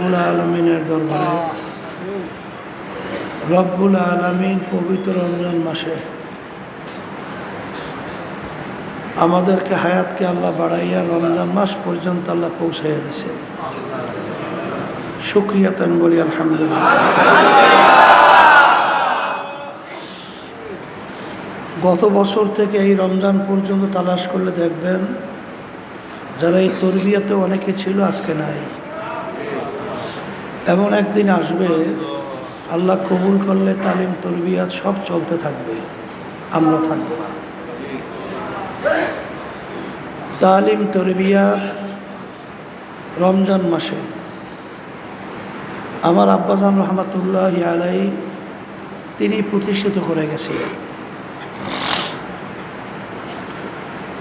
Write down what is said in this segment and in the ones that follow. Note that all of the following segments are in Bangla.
রব্বুল আলমিনের দরবারে রব্বুল আলমিন পবিত্র রমজান মাসে আমাদেরকে হায়াতকে আল্লাহ বাড়াইয়া রমজান মাস পর্যন্ত আল্লাহ পৌঁছাইয়া দিয়েছেন। শুকরিয়াতান বলি আলহামদুলিল্লাহ। গত বছর থেকে এই রমজান পর্যন্ত তালাশ করলে দেখবেন যারা এই তরবিয়াতে অনেকে ছিল আজকে নাই। এমন একদিন আসবে আল্লাহ কবুল করলে তালিম তরবিয়াত সব চলতে থাকবে, আমরা থাকবো না। তালিম তরবিয়াত রমজান মাসে আমার আব্বাজান রহমাতুল্লাহ আলাই তিনি প্রতিষ্ঠিত করে গেছিলেন।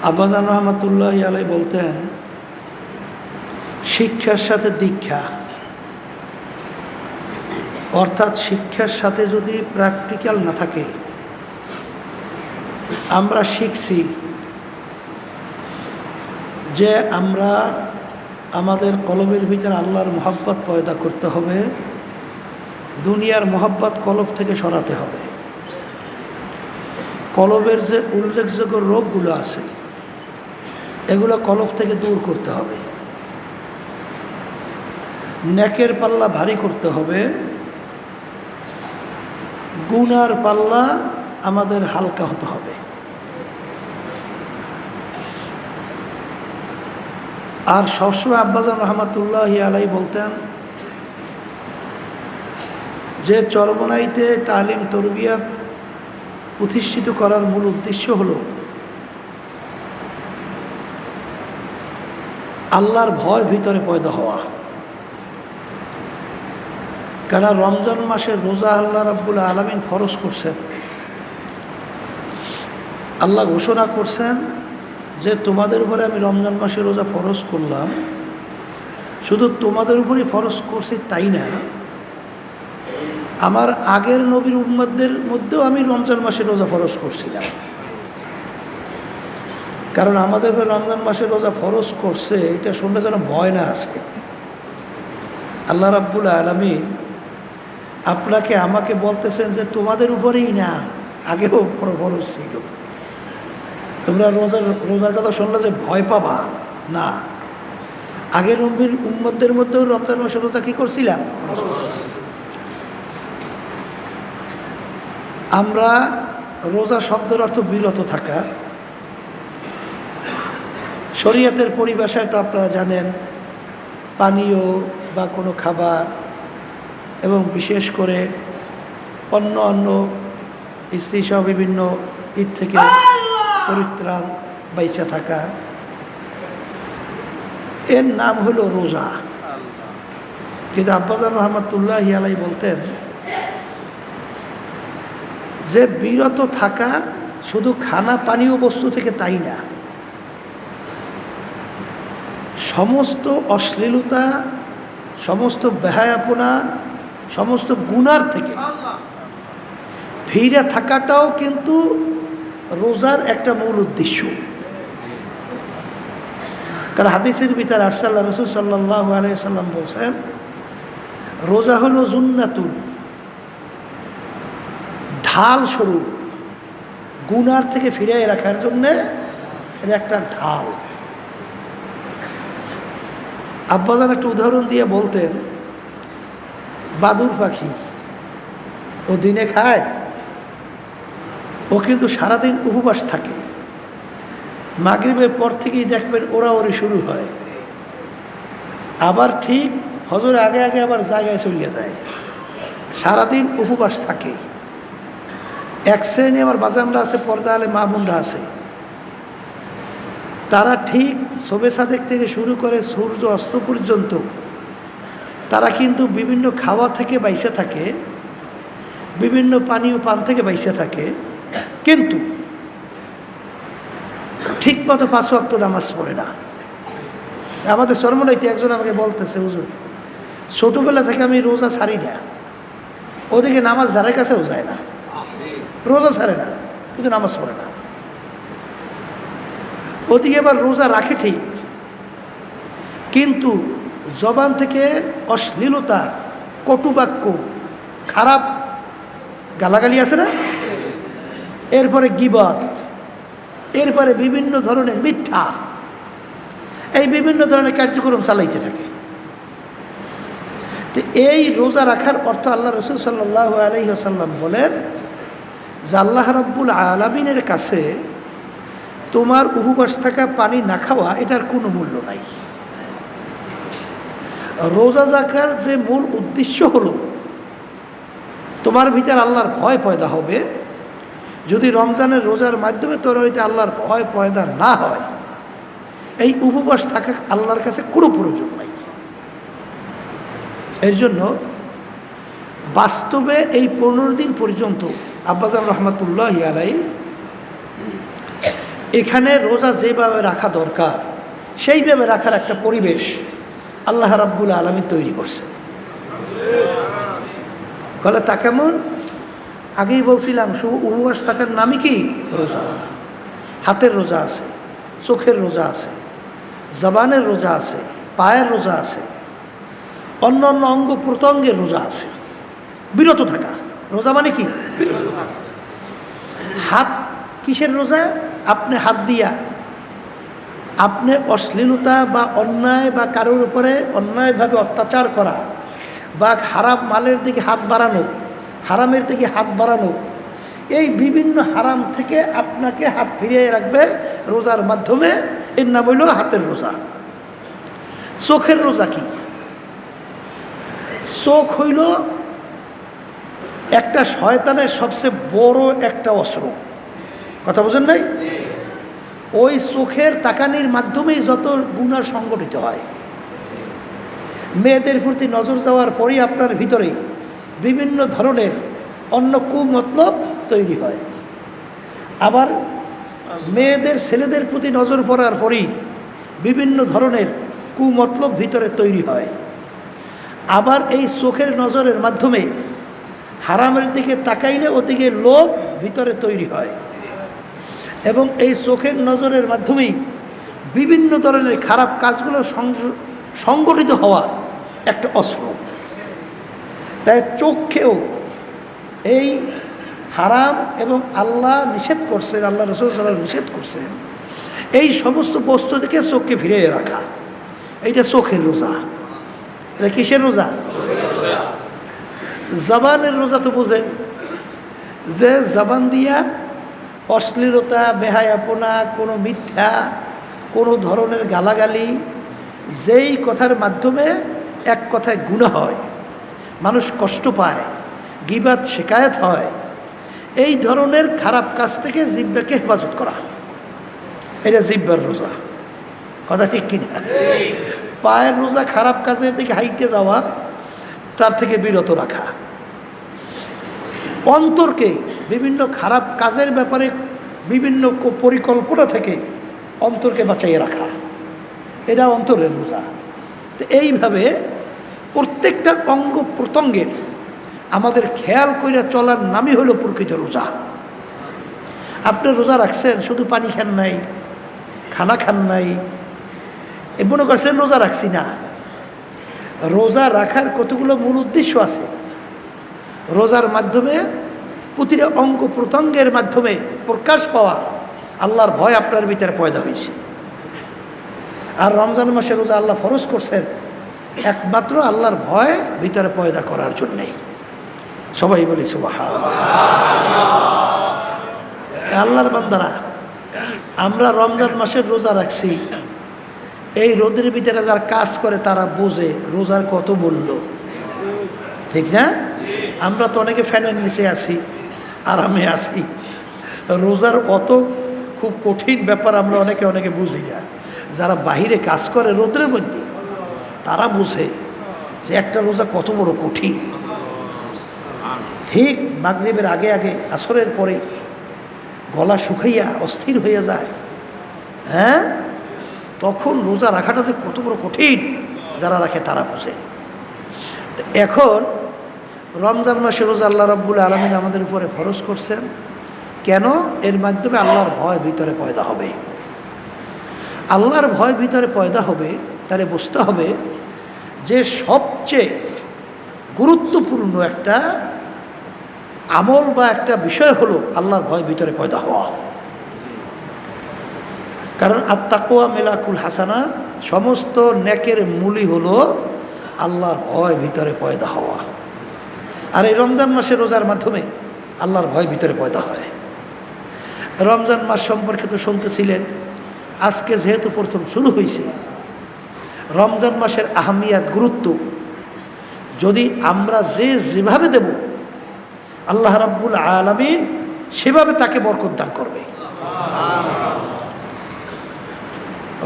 আব্বাজান রহমাতুল্লাহ আলাই বলতেন, শিক্ষার সাথে দীক্ষা, অর্থাৎ শিক্ষার সাথে যদি প্র্যাকটিক্যাল না থাকে, আমরা শিখছি যে আমরা আমাদের কলবের ভিতরে আল্লাহর মহব্বত পয়দা করতে হবে, দুনিয়ার মহব্বত কলব থেকে সরাতে হবে। কলবের যে উল্লেখযোগ্য রোগগুলো আছে এগুলো কলব থেকে দূর করতে হবে। নেকের পাল্লা ভারী করতে হবে, গুনার পাল্লা আমাদের হালকা হতে হবে। আর সবসময় আব্বাজান রহমাতুল্লাহ আলাই বলতেন যে চরমনাইতে তালিম তরবিয়াত প্রতিষ্ঠিত করার মূল উদ্দেশ্য হলো আল্লাহর ভয় ভিতরে পয়দা হওয়া। কারণ রমজান মাসের রোজা আল্লাহ রাব্বুল আলামিন ফরজ করছেন। আল্লাহ ঘোষণা করছেন যে তোমাদের উপরে আমি রমজান মাসে রোজা ফরজ করলাম, শুধু তোমাদের উপরই ফরজ করছি তাই না, আমার আগের নবীর উম্মতদের মধ্যেও আমি রমজান মাসে রোজা ফরজ করছিলাম। কারণ আমাদের উপরে রমজান মাসে রোজা ফরজ করছে এটা শুনলে যেন ভয় না আসে। আল্লাহ রাব্বুল আলামিন আপনাকে আমাকে বলতেছেন যে তোমাদের উপরেই না, আগেও ফরজ ছিল। তোমরা রোজার কথা শুনলে যে ভয় পাবা না, আগের নবীর উম্মতদের মধ্যেও রমজান মাসে রোজা কি করছিলাম। আমরা রোজা শব্দের অর্থ বিরত থাকা। শরীয়তের পরিভাষায় তো আপনারা জানেন, পানীয় বা কোনো খাবার এবং বিশেষ করে অন্য স্ত্রী সহ বিভিন্ন ঈদ থেকে পরিত্রাণ বাইচা থাকা, এর নাম হলো রোজা। কিন্তু আব্বাজান রহমাতুল্লাহ আলাই বলতেন যে বিরত থাকা শুধু খানা পানীয় বস্তু থেকে তাই না, সমস্ত অশ্লীলতা, সমস্ত বেহায়াপনা, সমস্ত গুনার থেকে ফিরে থাকাটাও কিন্তু রোজার একটা মূল উদ্দেশ্য। কারণ হাদিসের ভিতরে আরসাল্লাহ রাসূল সাল্লাল্লাহু আলাইহি সাল্লাম বলছেন, রোজা হলো জুন্নাতুন, ঢাল স্বরূপ, গুনার থেকে ফিরিয়ে রাখার জন্যে এর একটা ঢাল। আব্বাজান একটা উদাহরণ দিয়ে বলতেন, বাদুর পাখি ও দিনে খায়, ও কিন্তু সারাদিন উপবাস থাকে। মাগরিবের পর থেকেই দেখবেন ওড়াওড়ি শুরু হয়, আবার ঠিক হজরের আগে আগে আবার জায়গায় চলে যায়, সারাদিন উপবাস থাকে। এক শ্রেণী আমার বাজানরা আছে, পর্দা আলে মা বোনরা আছে, তারা ঠিক শোবে সাদেক থেকে শুরু করে সূর্য অস্ত পর্যন্ত তারা কিন্তু বিভিন্ন খাওয়া থেকে বাইসে থাকে, বিভিন্ন পানীয় পান থেকে বাইসে থাকে, কিন্তু ঠিক মতো 5 ওয়াক্ত নামাজ পড়ে না। আমাদের চরমনাইতে একজন আমাকে বলতেছে, হুজুর ছোটোবেলা থেকে আমি রোজা ছাড়ি না, ওদিকে নামাজ ধারের কাছেও যায় না, রোজা ছাড়ে না কিন্তু নামাজ পড়ে না। ওদিকে আবার রোজা রাখে ঠিক, কিন্তু জবান থেকে অশ্লীলতা, কটুবাক্য, খারাপ গালাগালি আছে না, এরপরে গীবত, এরপরে বিভিন্ন ধরনের মিথ্যা, এই বিভিন্ন ধরনের কার্যক্রম চালাইতে থাকে। তো এই রোজা রাখার অর্থ আল্লাহ রসুল সাল্লাল্লাহু আলাইহি ওয়াসাল্লাম বলেন যে আল্লাহ রাব্বুল আলামিনের কাছে তোমার উপবাস থাকা, পানি না খাওয়া, এটার কোনো মূল্য নাই। রোজা রাখার যে মূল উদ্দেশ্য হলো তোমার ভিতরে আল্লাহর ভয় পয়দা হবে। যদি রমজানের রোজার মাধ্যমে তোর হইতে আল্লাহর ভয় পয়দা না হয়, এই উপবাস থাকা আল্লাহর কাছে কোনো প্রয়োজন নাই। এর জন্য বাস্তবে এই 15 দিন পর্যন্ত আব্বাজান রহমাতুল্লাহি আলাইহি এখানে রোজা যেভাবে রাখা দরকার সেইভাবে রাখার একটা পরিবেশ আল্লাহ রাব্বুল আলামিন তৈরি করছেন। বলে তা কেমন? আগেই বলছিলাম, শুধু উপবাস থাকার নামই কি? রোজা। হাতের রোজা আছে, চোখের রোজা আছে, জবানের রোজা আছে, পায়ের রোজা আছে, অন্য অন্য অঙ্গ প্রত্যঙ্গের রোজা আছে। বিরত থাকা রোজা মানে কি? বিরত থাকা। হাত কিসের রোজা? আপনি হাত দিয়া আপনি অশ্লীলতা বা অন্যায় বা কারোর উপরে অন্যায়ভাবে অত্যাচার করা বা হারাম মালের দিকে হাত বাড়ানো, হারামের দিকে হাত বাড়ানো, এই বিভিন্ন হারাম থেকে আপনাকে হাত ফিরিয়ে রাখবে রোজার মাধ্যমে। এর নাম হইল হাতের রোজা। চোখের রোজা কি? চোখ হইল একটা শয়তানের সবচেয়ে বড় একটা অস্ত্র। কথা বোঝেন নাই? ওই চোখের তাকানির মাধ্যমেই যত গুনাহ সংগঠিত হয়। মেয়েদের প্রতি নজর যাওয়ার পরই আপনার ভিতরে বিভিন্ন ধরনের অন্য কুমতলব তৈরি হয়। আবার মেয়েদের ছেলেদের প্রতি নজর পড়ার পরই বিভিন্ন ধরনের কুমতলব ভিতরে তৈরি হয়। আবার এই চোখের নজরের মাধ্যমে হারামের দিকে তাকাইলে ওদিকে লোভ ভিতরে তৈরি হয় এবং এই চোখের নজরের মাধ্যমেই বিভিন্ন ধরনের খারাপ কাজগুলো সংগঠিত হওয়ার একটা অস্ত্র। তাই চোখকেও এই হারাম এবং আল্লাহ নিষেধ করছেন, আল্লাহ রাসূল সাল্লাল্লাহু আলাইহি ওয়াসাল্লাম নিষেধ করছেন, এই সমস্ত বস্তু থেকে চোখকে ফিরিয়ে রাখা, এইটা চোখের রোজা। এটা কিসের রোজা? জবানের রোজা তো বোঝেন, যে জবান দিয়া অশ্লীলতা, বেহায়াপনা, কোনো মিথ্যা, কোনো ধরনের গালাগালি, যেই কথার মাধ্যমে এক কথায় গুনাহ হয়, মানুষ কষ্ট পায়, গীবাত শিকায়াত হয়, এই ধরনের খারাপ কাজ থেকে জিহ্বাকে হেফাজত করা, এটা জিহ্বার রোজা। কথা ঠিক কিনা? পায়ের রোজা খারাপ কাজের দিকে হাইটে যাওয়া, তার থেকে বিরত রাখা। অন্তরকে বিভিন্ন খারাপ কাজের ব্যাপারে বিভিন্ন পরিকল্পনা থেকে অন্তরকে বাঁচাইয়ে রাখা, এটা অন্তরের রোজা। তো এইভাবে প্রত্যেকটা অঙ্গ প্রত্যঙ্গের আমাদের খেয়াল করে চলার নামই হলো প্রকৃত রোজা। আপনি রোজা রাখছেন, শুধু পানি খান নাই, খানা খান নাই, এ মনে করছেন রোজা রাখছি না। রোজা রাখার কতগুলো মূল উদ্দেশ্য আছে। রোজার মাধ্যমে প্রতিটা অঙ্গ প্রত্যঙ্গের মাধ্যমে প্রকাশ পাওয়া আল্লাহর ভয় আপনার ভিতরে পয়দা হয়েছে। আর রমজান মাসে রোজা আল্লাহ ফরজ করছেন একমাত্র আল্লাহর ভয় ভিতরে পয়দা করার জন্যে। সবাই বলি সুবহানাল্লাহ। আল্লাহর বান্দারা, আমরা রমজান মাসের রোজা রাখছি, এই রোদের ভিতরে যারা কাজ করে তারা বোঝে রোজার কত মূল্য, ঠিক না? আমরা তো অনেকে ফ্যানের নিচে আছি, আরামে আছি। রোজার অত খুব কঠিন ব্যাপার আমরা অনেকে বুঝি না। যারা বাহিরে কাজ করে রোদের মধ্যে, তারা বুঝে যে একটা রোজা কত বড় কঠিন। ঠিক মাগরিবের আগে আগে, আসরের পরে গলা শুকাইয়া অস্থির হয়ে যায়, হ্যাঁ, তখন রোজা রাখাটা যে কত বড় কঠিন যারা রাখে তারা বুঝে। এখন রমজান মাসে রোজা আল্লাহ রাব্বুল আলামিন আমাদের উপরে ফরজ করছেন কেন? এর মাধ্যমে আল্লাহর ভয় ভিতরে পয়দা হবে। আল্লাহর ভয় ভিতরে পয়দা হবে, তাহলে বুঝতে হবে যে সবচেয়ে গুরুত্বপূর্ণ একটা আমল বা একটা বিষয় হলো আল্লাহর ভয় ভিতরে পয়দা হওয়া। কারণ আত্তাকওয়া মিলাকুল হাসানাত, সমস্ত নেকের মূলই হলো আল্লাহর ভয় ভিতরে পয়দা হওয়া। আর এই রমজান মাসে রোজার মাধ্যমে আল্লাহর ভয় ভিতরে পয়দা হয়। রমজান মাস সম্পর্কে তো শুনতেছিলেন, আজকে যেহেতু প্রথম শুরু হয়েছে, রমজান মাসের আহমিয়াত, গুরুত্ব যদি আমরা যেভাবে দেব, আল্লাহ রাব্বুল আলামিন সেভাবে তাকে বরকত দান করবে।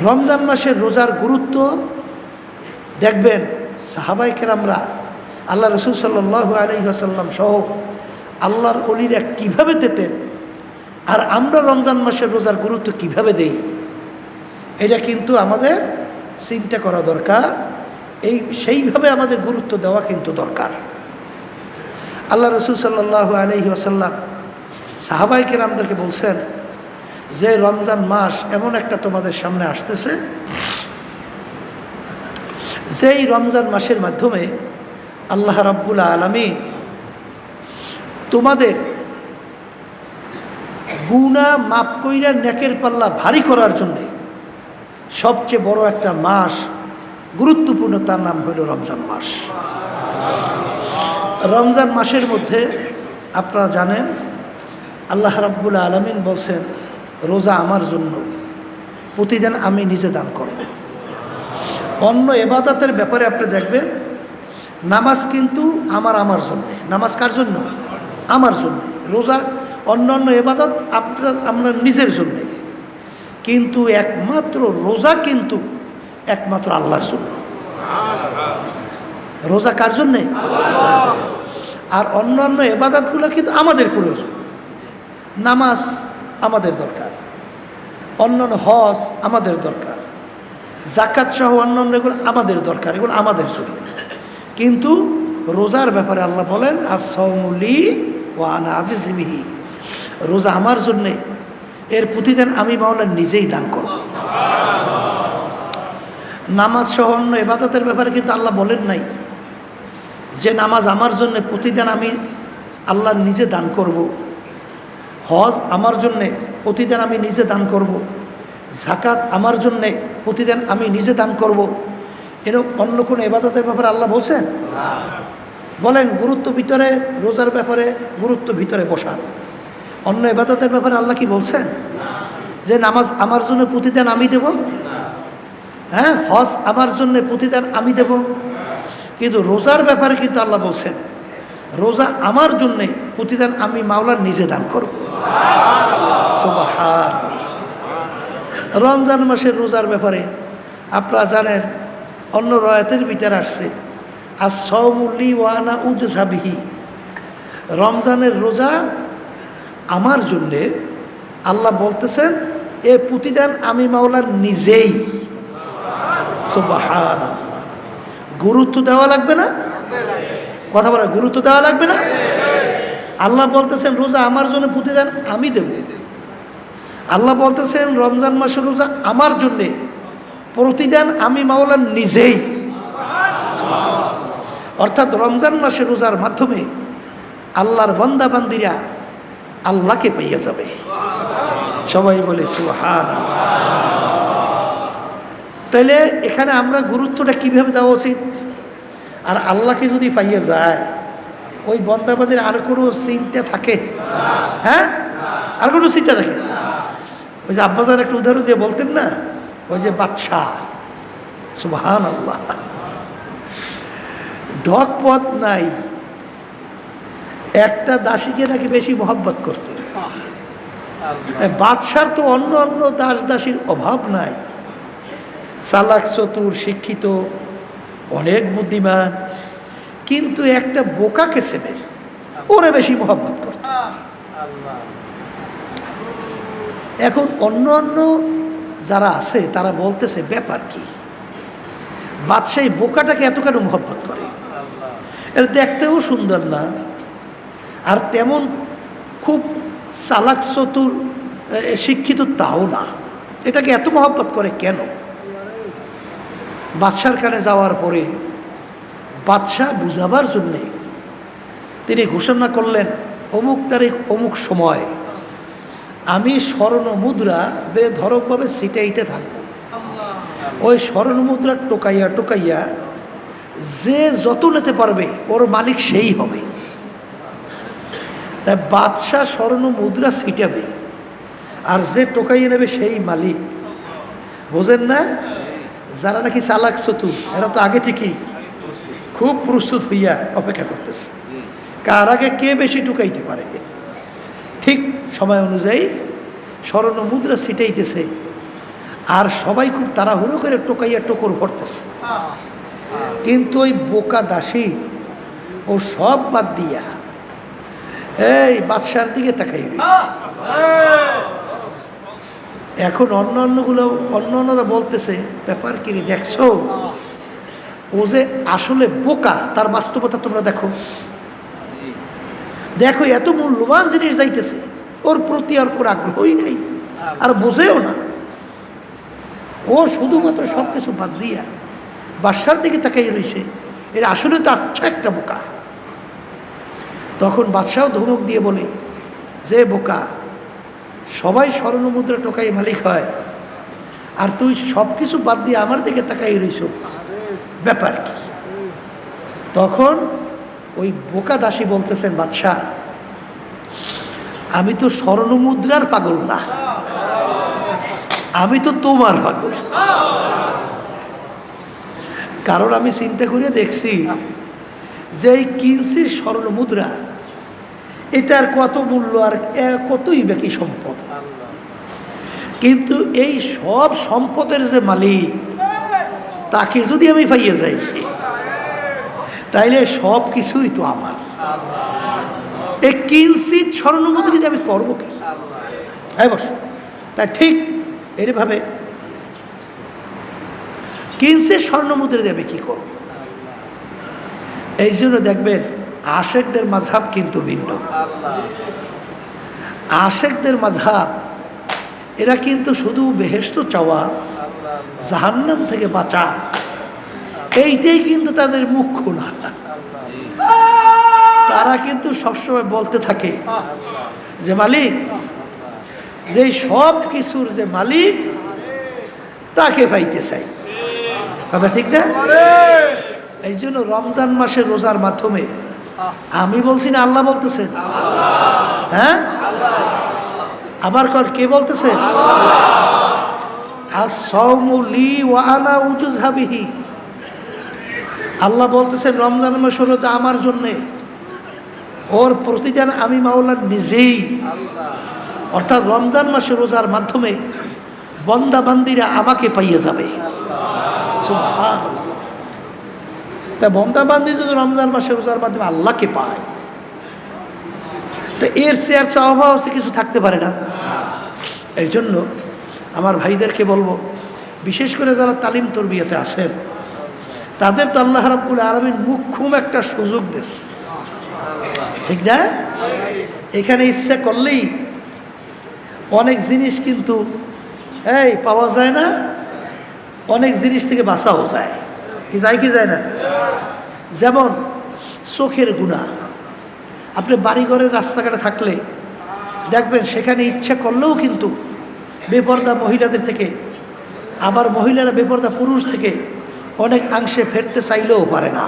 রমজান মাসের রোজার গুরুত্ব দেখবেন সাহাবায়ে কেরামরা, আল্লাহ রাসূল সাল্লাল্লাহু আলাইহি ওয়াসাল্লাম সহ আল্লাহর ওলিরা কীভাবে দিতেন, আর আমরা রমজান মাসের রোজার গুরুত্ব কিভাবে দেই, এটা কিন্তু আমাদের চিন্তা করা দরকার। সেইভাবে আমাদের গুরুত্ব দেওয়া কিন্তু দরকার। আল্লাহ রাসূল সাল্লাল্লাহু আলাইহি ওয়াসাল্লাম সাহাবায়ে কেরামদেরকে বলছেন যে রমজান মাস এমন একটা তোমাদের সামনে আসতেছে, যেই রমজান মাসের মাধ্যমে আল্লাহ রাব্বুল আলামিন তোমাদের গুনাহ মাফ কইরা নেকের পাল্লা ভারী করার জন্যে সবচেয়ে বড় একটা মাস, গুরুত্বপূর্ণ, তার নাম হলো রমজান মাস। রমজান মাসের মধ্যে আপনারা জানেন আল্লাহ রাব্বুল আলামিন বলছেন, রোজা আমার জন্য, প্রতিদিন আমি নিজে দান করব। অন্য ইবাদতের ব্যাপারে আপনি দেখবেন, নামাজ কিন্তু আমার জন্যে। নামাজ কার জন্য? আমার জন্য। রোজা অন্যান্য ইবাদত আমরা নিজের জন্যে, কিন্তু একমাত্র রোজা কিন্তু একমাত্র আল্লাহর জন্য। রোজা কার জন্যে? আর অন্যান্য ইবাদতগুলো কিন্তু আমাদের প্রয়োজন। নামাজ আমাদের দরকার, অন্যান্য হজ আমাদের দরকার, যাকাত সহ অন্যান্য এগুলো আমাদের দরকার, এগুলো আমাদের জন্য। কিন্তু রোজার ব্যাপারে আল্লাহ বলেন, আস-সাওমু লি ওয়া আনা আজজি বিহি, রোজা আমার জন্যে, এর প্রতিদান আমি মাওলা নিজেই দান করব। নামাজ সহ অন্য ইবাদতের ব্যাপারে কিন্তু আল্লাহ বলেন নাই যে নামাজ আমার জন্য, প্রতিদান আমি আল্লাহ নিজে দান করব। হজ আমার জন্যে, প্রতিদান আমি নিজে দান করব। যাকাত আমার জন্যে, প্রতিদান আমি নিজে দান করব। এরকম অন্য কোনো ইবাদতের ব্যাপারে আল্লাহ বলছেন? বলেন গুরুত্ব ভিতরে, রোজার ব্যাপারে গুরুত্ব ভিতরে বসান। অন্য ইবাদতের ব্যাপারে আল্লাহ কি বলছেন যে নামাজ আমার জন্য, প্রতিদান আমি দেব? হ্যাঁ, হজ আমার জন্য, প্রতিদান আমি দেব। কিন্তু রোজার ব্যাপারে কিন্তু আল্লাহ বলছেন, রোজা আমার জন্যে, প্রতিদান আমি মাওলার নিজে দান করব। সুবহানাল্লাহ। রমজান মাসের রোজার ব্যাপারে আপনারা জানেন, অন্য রয়াতের ভিতরে আসছে, আস-সাওমু লি ওয়া আনা উজজা বিহি, রমজানের রোজা আমার জন্যে, আল্লাহ বলতেছেন এ প্রতিদান আমি মাওলার নিজেই। সুবহানাল্লাহ। গুরুত্ব দেওয়া লাগবে না? কথা বলা, গুরুত্ব দেওয়া লাগবে না? আল্লাহ বলতেছেন রোজা আমার জন্য, প্রতিদান আমি দেব। আল্লাহ বলতেছেন রমজান মাসের রোজা আমার জন্যে, প্রতিদান আমি মাওলার নিজেই। অর্থাৎ রমজান মাসের রোজার মাধ্যমে আল্লাহর বান্দা বান্দিরা আল্লাহকে পাইয়া যাবে। সবাই বলে সুবহানাল্লাহ। তাইলে এখানে আমরা গুরুত্বটা কিভাবে দেওয়া উচিত? আর আল্লাহকে যদি পাইয়া যায়, ওই বান্দাবাদের আর কোনো চিন্তা থাকে? হ্যাঁ, আর কোনো চিন্তা থাকে? ওই যে আব্বাজান একটা উদাহরণ দিয়ে বলতেন না, ওই যে বাদশা, সুবহানাল্লাহ, ঢক পথ নাই, একটা দাসীকে নাকি বেশি মহব্বত করতে। বাদশার তো অন্য অন্য দাস দাসীর অভাব নাই, চালাক, চতুর, শিক্ষিত, অনেক বুদ্ধিমান, কিন্তু একটা বোকাকে সেবে ওরে বেশি মহব্বত করত। এখন অন্য অন্য যারা আছে তারা বলতেছে ব্যাপার কি, বাদশাহ বোকাটাকে এত কেন মহব্বত করে? এর দেখতেও সুন্দর না, আর তেমন খুব চালাক, চতুর, শিক্ষিত তাও না, এটাকে এত মহব্বত করে কেন? বাদশার কানে যাওয়ার পরে বাদশাহ বুঝাবার জন্যে তিনি ঘোষণা করলেন, অমুক তারিখ অমুক সময় আমি স্বর্ণ মুদ্রা বেধড়কভাবে ছিটাইতে থাকব। ওই স্বর্ণ মুদ্রা টোকাইয়া টোকাইয়া যে যত নিতে পারবে ওর মালিক সেই হবে। তাই বাদশাহ স্বর্ণ মুদ্রা ছিটাবে, আর যে টোকাইয়ে নেবে সেই মালিক। বোঝেন না? যারা নাকি চালাক চতুর এরা তো আগে থেকেই খুব প্রস্তুত হইয়া অপেক্ষা করতেছে, কার আগে কে বেশি টোকাইতে পারে। ঠিক সময় অনুযায়ী স্বর্ণ মুদ্রা ছিটাইতেছে, আর সবাই খুব তাড়াহুড়ো করে টোকাইয়া টোকর ভরতেছে। কিন্তু ওই বোকা দাসী ও সব বাদ দিয়া এই বাদশার দিকে তাকাই রয়েছে। এখন অন্যরা বলতেছে, ব্যাপার কি রে, দেখছো ও যে আসলে বোকা, তার বাস্তবতা তোমরা দেখো। দেখো এত মূল্যবান জিনিস যাইতেছে, ওর প্রতি আর কোনো আগ্রহই নাই, আর বোঝেও না। ও শুধুমাত্র সব কিছু বাদ দিয়া বাদশার দিকে তাকাই রয়েছে। এর আসলে তো আচ্ছা একটা বোকা। তখন বাদশাহ ধমক দিয়ে বলে, যে বোকা, সবাই স্বর্ণ মুদ্রা টোকাই মালিক হয়, আর তুই সব কিছু বাদ দিয়ে আমার দিকে তাকাই রইছ, ব্যাপার কি? তখন ওই বোকা দাসী বলতেছেন, বাদশাহ আমি তো স্বর্ণ মুদ্রার পাগল না, আমি তো তোমার পাগল। কারণ আমি চিন্তা করে দেখছি যে এই কিনছি স্বর্ণ মুদ্রা, এটার কত মূল্য আর কতই বাকি সম্পদ, কিন্তু এই সব সম্পদের যে মালিক তাকে যদি আমি পাইয়ে যাই তাইলে সব কিছুই তো আমার। এই কিঞ্চিত স্বর্ণ মুদ্রা যদি আমি করবো কি? হ্যাঁ বস, তাই ঠিক এইভাবে কিঞ্চিত স্বর্ণ মুদ্রা দেবে কি করব? এই জন্য দেখবেন আশেকদের মাযহাব কিন্তু ভিন্ন। আশেকদের মাযহাব এরা কিন্তু শুধু বেহেশত চাওয়া, জাহান্নাম থেকে বাঁচা, এইটাই কিন্তু তাদের মুখ্য না। তারা কিন্তু সবসময় বলতে থাকে যে মালিক, যে সব কিছুর যে মালিক তাকে পাইতে চাই। কথা ঠিক না? এই জন্য রমজান মাসের রোজার মাধ্যমে আমি বলছি না, আল্লাহ বলতেছেন। হ্যাঁ, আবার কে বলতেছে? আস-সাওমু লি ওয়া আনা উজযা বিহি। আল্লাহ বলতেছেন রমজান মাসের রোজা আমার জন্যে, ওর প্রতিদান আমি মাওলা নিজেই। অর্থাৎ রমজান মাসের রোজার মাধ্যমে বন্দা বান্দিরা আমাকে পাইয়ে যাবে। সুবহানাল্লাহ। তা বন্দা বান্দি যদি রমজান মাসের রোজার মাধ্যমে আল্লাহকে পায়, তো এর চেয়ে আর চাওয়া পাওয়া কিছু থাকতে পারে না। এই জন্য আমার ভাইদেরকে বলবো, বিশেষ করে যারা তালিম তরবিয়াতে আছেন, তাদের তো আল্লাহ রাব্বুল আলামিন মুখ্যম একটা সুযোগ দেশ, ঠিক না? এখানে ইচ্ছা করলেই অনেক জিনিস কিন্তু এই পাওয়া যায় না, অনেক জিনিস থেকে বাঁচাও যায়। কি যায় কি যায় না? যেমন চোখের গুনাহ। আপনি বাড়িঘরের রাস্তাঘাটে থাকলে দেখবেন সেখানে ইচ্ছা করলেও কিন্তু বেপরদা মহিলাদের থেকে, আবার মহিলারা বেপরদা পুরুষ থেকে অনেক অংশে ফেরতে চাইলেও পারে না,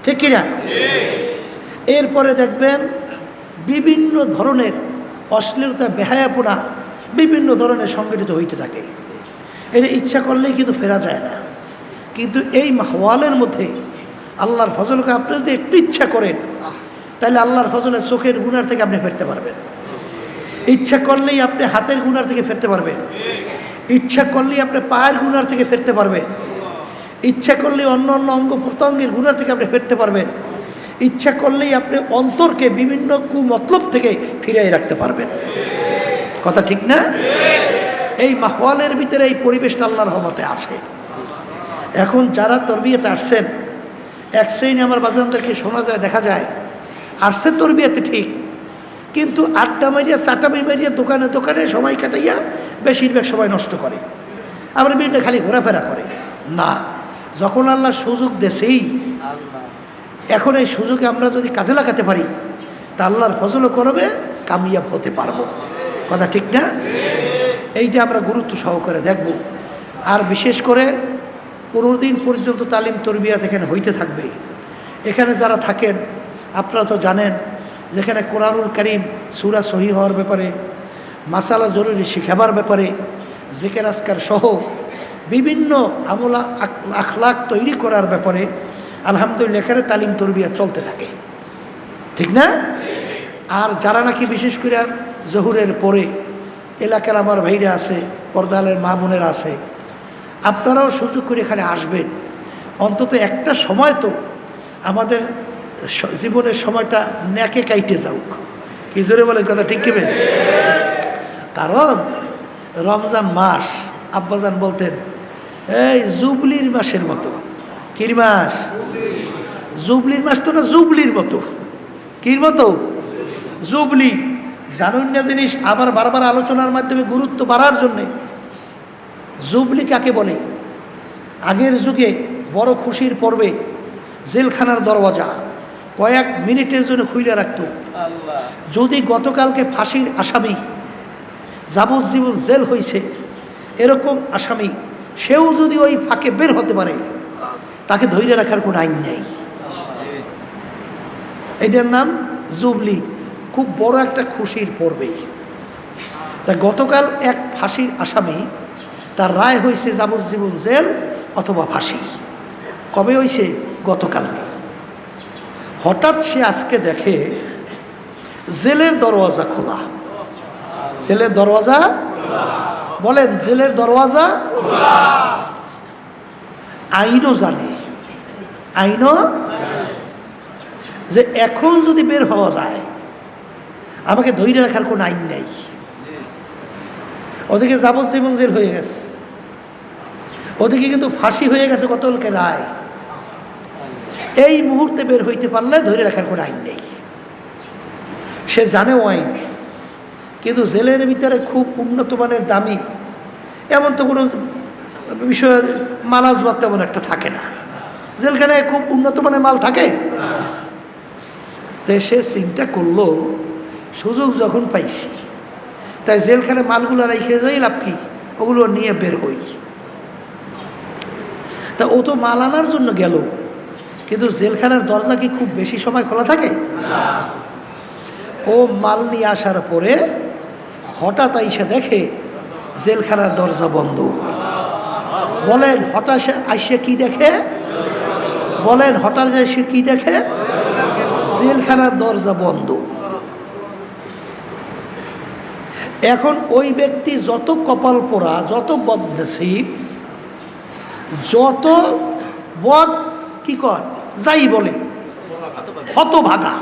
ঠিক কিনা? এরপরে দেখবেন বিভিন্ন ধরনের অশ্লীলতা, বেহায়াপনা বিভিন্ন ধরনের সংগঠিত হইতে থাকে। এটা ইচ্ছা করলেই কিন্তু ফেরা যায় না। কিন্তু এই মাহওয়ালের মধ্যে আল্লাহর ফজলকে আপনি যদি একটু ইচ্ছা করেন, তাহলে আল্লাহর ফজলে চোখের গুনার থেকে আপনি ফিরতে পারবেন। ইচ্ছা করলেই আপনি হাতের গুনার থেকে ফিরতে পারবেন। ইচ্ছা করলেই আপনি পায়ের গুনার থেকে ফিরতে পারবেন। ইচ্ছা করলেই অন্য অন্য অঙ্গ প্রত্যঙ্গের গুনার থেকে আপনি ফিরতে পারবেন। ইচ্ছা করলেই আপনি অন্তরকে বিভিন্ন কুমতলব থেকে ফিরিয়ে রাখতে পারবেন। কথা ঠিক না? এই মাহওয়ালের ভিতরে এই পরিবেশটা আল্লাহর রহমতে আছে। এখন যারা তরবিয়াতে আসছেন, এক শ্রেণী আমার বাজানদেরকে শোনা যায়, দেখা যায় আসছে তরবিয়াতে ঠিক, কিন্তু আড্ডা মারিয়া চাটামি মারিয়া দোকানে দোকানে সময় কাটাইয়া বেশিরভাগ সময় নষ্ট করে, আবার বিভিন্ন খালি ঘোরাফেরা করে না। যখন আল্লাহ সুযোগ দেশেই এখন এই সুযোগে আমরা যদি কাজে লাগাতে পারি তা আল্লাহর ফজলও করবে, কামিয়াব হতে পারবো। কথা ঠিক না? এইটা আমরা গুরুত্ব সহকারে দেখব। আর বিশেষ করে 15 দিন পর্যন্ত তালিম তরবিয়াত এখানে হইতে থাকবে। এখানে যারা থাকেন আপনারা তো জানেন, যেখানে কোরআনুল কারীম সূরা সহি হওয়ার ব্যাপারে, মাসালা জরুরি শিখাবার ব্যাপারে, জিকির আজকার সহ বিভিন্ন আমলা আখলাক তৈরি করার ব্যাপারে আলহামদুলিল্লাহ এখানে তালিম তরবিয়া চলতে থাকে, ঠিক না? আর যারা নাকি বিশেষ করে জহুরের পরে এলাকার আমার ভাইরা আছে, পর্দালের মা বোনেরা আছে, আপনারাও সুযোগ করে এখানে আসবেন। অন্তত একটা সময় তো আমাদের জীবনের সময়টা ন্যাকে কাইটে যাওক। কি জোরে বলেন কথা ঠিক কেবেন? কারণ রমজান মাস আব্বাজান বলতেন এই জুবলির মাসের মতো। কির মাস? জুবলির মাস তো না, জুবলির মতো। কির মতো? জুবলি। জানুন না জিনিস আবার বারবার আলোচনার মাধ্যমে গুরুত্ব বাড়ার জন্যে। জুবলি কাকে বলে? আগের যুগে বড় খুশির পর্বে জেলখানার দরওয়াজা কয়েক মিনিটের জন্য খুলে রাখত। যদি গতকালকে ফাঁসির আসামি, যাবজ্জীবন জেল হয়েছে এরকম আসামি, সেও যদি ওই ফাঁকে বের হতে পারে তাকে ধৈর্য রাখার কোনো আইন নেই। এটার নাম জুবলি। খুব বড় একটা খুশির পর্বে। তা গতকাল এক ফাঁসির আসামি, তার রায় হয়েছে যাবজ্জীবন জেল অথবা ফাঁসি। কবে হয়েছে? গতকালকে। হঠাৎ সে আজকে দেখে জেলের দরওয়াজা খোলা। জেলের দরওয়াজা বলেন, জেলের দরওয়াজা আইনও জানে, আইনও যে এখন যদি বের হওয়া যায় আমাকে ধৈর্য রাখার কোনো আইন নেই। ওদিকে যাবজ্জীবন জেল হয়ে গেছে, ওদিকে কিন্তু ফাঁসি হয়ে গেছে গতকালকে রায়। এই মুহূর্তে বের হইতে পারলে ধরে রাখার কোনো আইন নেই। সে জানেও আইন, কিন্তু জেলের ভিতরে খুব উন্নত মানের দামি এমন তো কোনো বিষয় মালাজবাদ তেমন একটা থাকে না। জেলখানায় খুব উন্নত মানের মাল থাকে। তাই সে চিন্তা করলো সুযোগ যখন পাইছি তাই জেলখানায় মালগুলো রেখে যাই, লাভ কি, ওগুলো নিয়ে বের হই। তা ও তো মাল আনার জন্য গেল, কিন্তু জেলখানার দরজা কি খুব বেশি সময় খোলা থাকে? ও মাল নিয়ে আসার পরে হঠাৎ আইসা দেখে জেলখানার দরজা বন্ধ। বলেন হঠাৎ আইসে কি দেখে? বলেন হঠাৎ আইসে কি দেখে? জেলখানার দরজা বন্ধ। এখন ওই ব্যক্তি যত কপাল পোড়া, যত বদনসিব, যত বদ কি কর যাই বলে হতভাগা,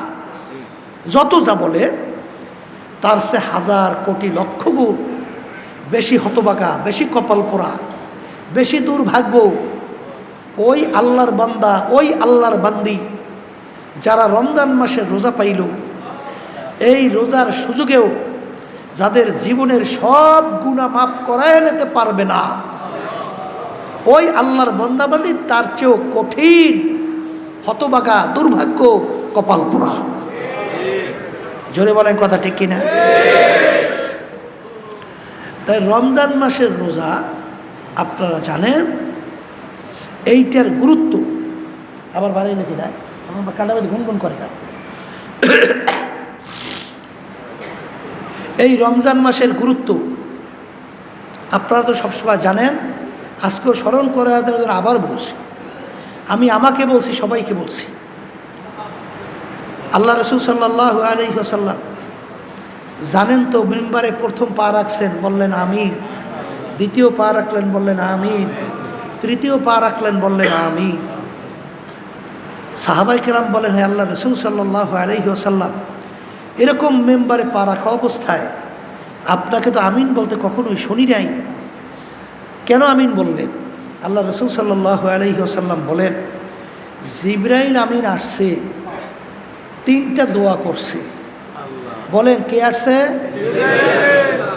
যত যা বলে তার সে হাজার কোটি লক্ষ গুণ বেশি হতভাগা, বেশি কপাল পোড়া, বেশি দুর্ভাগ্য ওই আল্লাহর বান্দা, ওই আল্লাহর বান্দি যারা রমজান মাসে রোজা পাইল, এই রোজার সুযোগেও যাদের জীবনের সব গুনাহ মাফ করায় নিতে পারবে না, ওই আল্লাহর বান্দাবান্দি তার চেয়েও কঠিন হতভাগা, দুর্ভাগ্য, কপাল পোড়া। জোরে বলেন কথা ঠিক কিনা? তাই রমজান মাসের রোজা আপনারা জানেন এইটার গুরুত্ব। আবার বাড়ি নাকি না, আমার কান্নাবাড়ি গুনগুন করে না। এই রমজান মাসের গুরুত্ব আপনারা তো সবসময় জানেন। আজকেও স্মরণ করে আবার বলছি, আমি আমাকে বলছি, সবাইকে বলছি। আল্লাহ রাসূল সাল্লাল্লাহু আলাইহি ওয়াসাল্লাম জানেন তো, মিম্বারে প্রথম পা রাখছেন, বললেন আমিন। দ্বিতীয় পা রাখলেন, বললেন আমিন। তৃতীয় পা রাখলেন, বললেন আমিন। সাহাবায়ে কেরাম বলেন, হে আল্লাহ রাসূল সাল্লাল্লাহু আলাইহি ওয়াসাল্লাম, এরকম মেম্বারে পা রাখা অবস্থায় আপনাকে তো আমিন বলতে কখনোই শুনি নাই, কেন আমিন বললেন? আল্লাহ রাসূল সাল্লাল্লাহু আলাইহি ওয়াসাল্লাম বলেন, জিবরাইল আমিন আসছে, তিনটা দোয়া করছে। বলেন কে আসছে?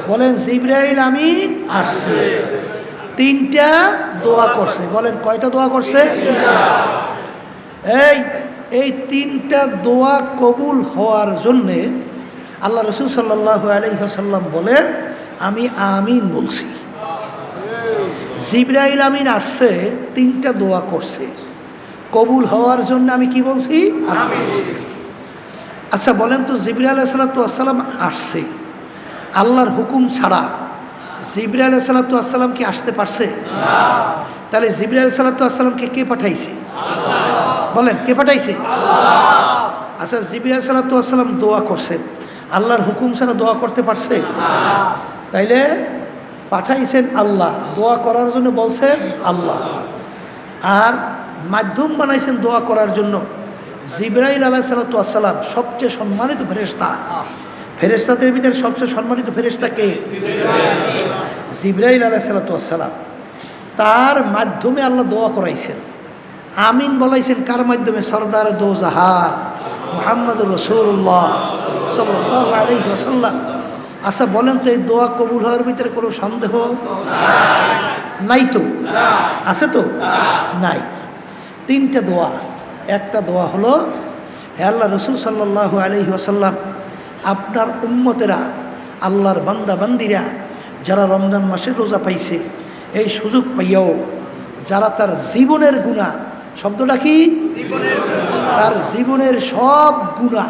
বলেন জিবরাইল আমিন আসছে, তিনটা দোয়া করছে। বলেন কয়টা দোয়া করছে? এই এই তিনটা দোয়া কবুল হওয়ার জন্যে আল্লাহ রসুল সাল্লাল্লাহু আলাইহি ওয়াসাল্লাম বলেন, আমি আমিন বলছি। জিবরাইল আমিন আসছে, তিনটা দোয়া করছে, কবুল হওয়ার জন্য আমি কি বলছি? আমিন। আচ্ছা বলেন তো, জিবরাইল আলাইহিস সালাম আসছে, আল্লাহর হুকুম ছাড়া জিবরাইল আলাইহিস সালাম কি আসতে পারছে? না। তাহলে জিবরাইল আলাইহিস সালামকে কে পাঠাইছে? আল্লাহ। বলেন, কে পাঠাইছে? আল্লাহ। আচ্ছা, জিবরাইল আলাইহিস সালাম দোয়া করছেন, আল্লাহর হুকুম ছাড়া দোয়া করতে পারছে? না। তাইলে পাঠাইছেন আল্লাহ, দোয়া করার জন্য বলছেন আল্লাহ, আর মাধ্যম বানাইছেন দোয়া করার জন্য জিবরাইল আলাইহিস সালাম, সবচেয়ে সম্মানিত ফেরেশতা। ফেরেশতাদের ভিতরে সবচেয়ে সম্মানিত ফেরেশতা কে? জিবরাইল আলাইহিস সালাম। তার মাধ্যমে আল্লাহ দোয়া করাইছেন, আমিন বলাইছেন। কার মাধ্যমে? সরদার দো জাহান মুহাম্মদুর রাসূলুল্লাহ সাল্লাল্লাহু আলাইহি ওয়াসাল্লাম। আচ্ছা বলেন তো, এই দোয়া কবুল হওয়ার ভিতরে কোনো সন্দেহ নাই তো? আছে তো? নাই। তিনটা দোয়া। একটা দোয়া হলো, হে আল্লাহ রসুল সাল্লাল্লাহু আলাইহি ওয়াসাল্লাম, আপনার উম্মতেরা, আল্লাহর বান্দা বান্দিরা যারা রমজান মাসের রোজা পাইছে, এই সুযোগ পাইয়াও যারা তার জীবনের গুনাহ, শব্দটা কি? তার জীবনের সব গুনাহ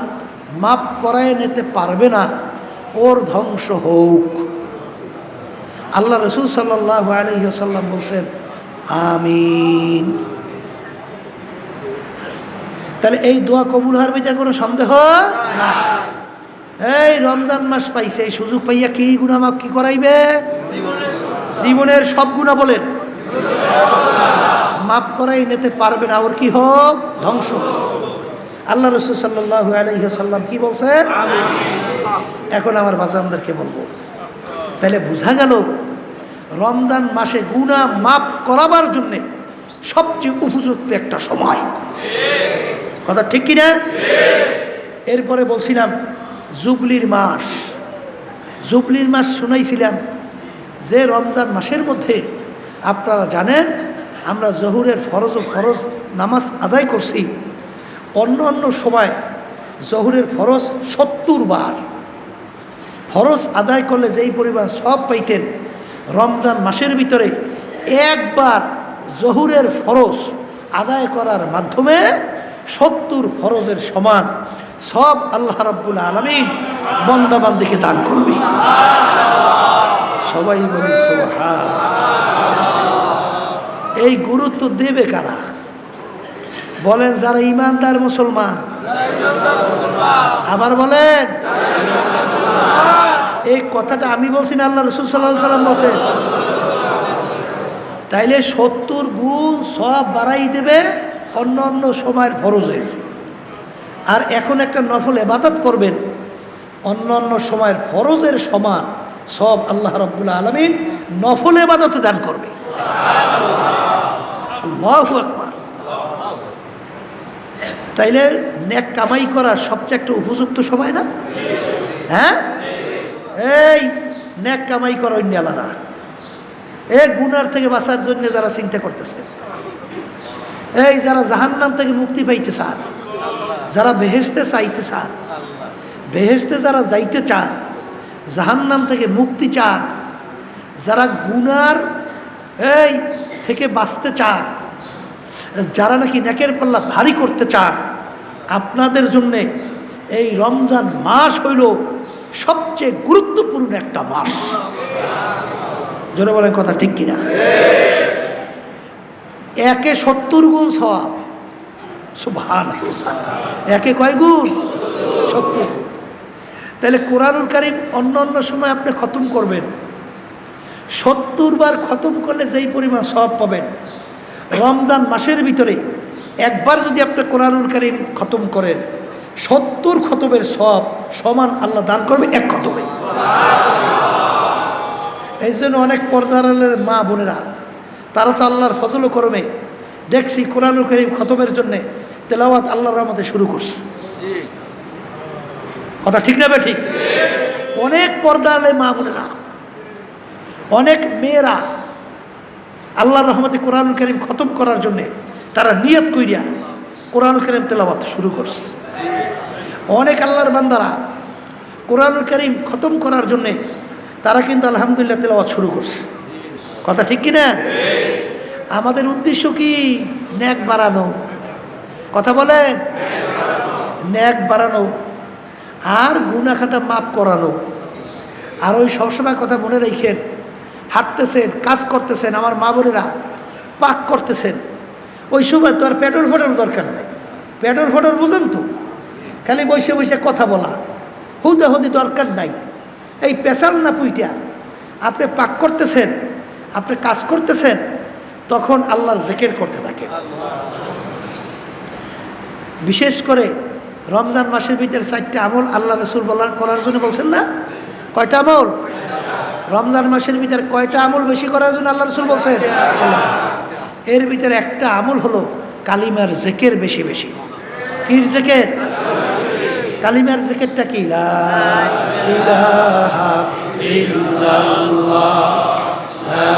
মাফ করায় নিতে পারবে না, ওর ধ্বংস হোক। আল্লাহ রসুল সাল্লাল্লাহু আলাইহি ওয়াসাল্লাম বলছেন আমিন। তাহলে এই দোয়া কবুল হওয়ার ভিতরে কোনো সন্দেহ না। এই রমজান মাস পাইছে, এই সুযোগ পাইয়া কি গুনাহ মাফ কি করাইবে? জীবনের সব গুনাহ বলেন মাফ করাই নিতে পারবে না, ওর কি হোক? ধ্বংস হোক। আল্লাহ রসুল সাল্লাল্লাহু আলাইহি ওয়াসাল্লাম কি বলছেন? এখন আমার বাজানদেরকে বলবো, তাহলে বোঝা গেল রমজান মাসে গুনাহ মাফ করাবার জন্যে সবচেয়ে উপযুক্ত একটা সময়। কথা ঠিক কিনা? এরপরে বলছিলাম জুবলির মাস। জুবলির মাস শুনাইছিলাম যে রমজান মাসের মধ্যে আপনারা জানেন আমরা জহুরের ফরজ নামাজ আদায় করছি। অন্য অন্য সময় জহুরের ফরজ 70 বার। ফরজ আদায় করলে যেই পরিমাণ সব পাইতেন, রমজান মাসের ভিতরে একবার জহুরের ফরজ আদায় করার মাধ্যমে 70 ফরজের সমান সব আল্লাহ রাব্বুল আলামিন বান্দাবান্দিকে দান করবে। সবাই বলি সুবহান। এই গুরুত্ব দেবে কারা? বলেন, যারা ইমানদার মুসলমান। আবার বলেন, এই কথাটা আমি বলছি না, আল্লাহ রাসূল সাল্লাল্লাহু আলাইহি ওয়াসাল্লাম বলছেন। তাইলে 70 গুণ সব বাড়াই দেবে অন্য অন্য সময়ের ফরজের। আর এখন একটা নফল ইবাদত করবেন, অন্য অন্য সময়ের ফরজের সমান সব আল্লাহ রাব্বুল আলামিন নফল ইবাদতে দান করবে। আল্লাহু আকবার। তাইলে নেক কামাই করার সবচেয়ে একটা উপযুক্ত সময় না? হ্যাঁ, এই নেক কামাই করা অন্যালারা, এই গুনার থেকে বাঁচার জন্য যারা চিন্তা করতেছে, এই যারা জাহান্নাম থেকে মুক্তি পাইতে চান, যারা বেহেশতে চাইতে চান, বেহেশতে যারা যাইতে চান, জাহান্নাম থেকে মুক্তি চান, যারা গুনার এই থেকে বাঁচতে চান, যারা নাকি নেকের পাল্লা ভারী করতে চান, আপনাদের জন্যে এই রমজান মাস হইল সবচেয়ে গুরুত্বপূর্ণ একটা মাস। জোরে বলেন, কথা ঠিক কিনা? একে 70 গুণ সওয়াব। সুবহানাল্লাহ। একে কয় গুণ? 70। তাহলে কোরআনুল কারীম অন্য অন্য সময় আপনি খতম করবেন, 70 বার খতম করলে যেই পরিমাণ সওয়াব পাবেন, রমজান মাসের ভিতরে একবার যদি আপনি কোরআনুল কারীম খতম করেন, 70 খতমের সওয়াব সমান আল্লাহ দান করবে এক খতমে। এই জন্য অনেক পর্দার মা বোনেরা, তারা তো আল্লাহর ফজল ও করমে দেখছি কোরআনুল কারীম খতমের জন্যে তেলাওয়াত আল্লাহর রহমতে শুরু করছে। কথা ঠিক না? ঠিক। অনেক পর্দার মা বোনেরা, অনেক মেয়েরা আল্লাহর রহমতে কোরআনুল কারীম খতম করার জন্যে তারা নিয়ত কইরা কোরআন কারীম তেলাওয়াত শুরু করছে। অনেক আল্লাহর বান্দারা কোরআন কারীম খতম করার জন্যে তারা কিন্তু আলহামদুলিল্লাহ তেলাওয়াত শুরু করছে। কথা ঠিক কিনা? আমাদের উদ্দেশ্য কি? নেক বাড়ানো। কথা বলেন, নেক বাড়ানো আর গুনাহ খাতা মাফ করানো। আর ওই সবসময় কথা মনে রেখেন, হাঁটতেছেন, কাজ করতেছেন, আমার মা বোনেরা পাক করতেছেন, ওই সময় তো আর পেট্রোল ফোটার দরকার নেই। পেট্রোল ফোটার বুঝেন তো, খালি বসে বসে কথা বলা, হুদাহুদি দরকার নাই। এই পেশাল না পুইটা আপনি পাক করতেছেন, আপনি কাজ করতেছেন, তখন আল্লাহর জিকির করতে থাকেন। বিশেষ করে রমজান মাসের ভিতরে 4টা আমল আল্লাহ রাসূল করার জন্য বলছেন না? কয়টা আমল? রমজান মাসের ভিতরে কয়টা আমল বেশি করার জন্য আল্লাহ রাসূল বলছেন? এর ভিতরে একটা আমল হলো কালিমার জিকির বেশি বেশি। কি জিকির? কালিমার জিকিরটা কি? লা ইলাহা ইল্লাল্লাহ, লা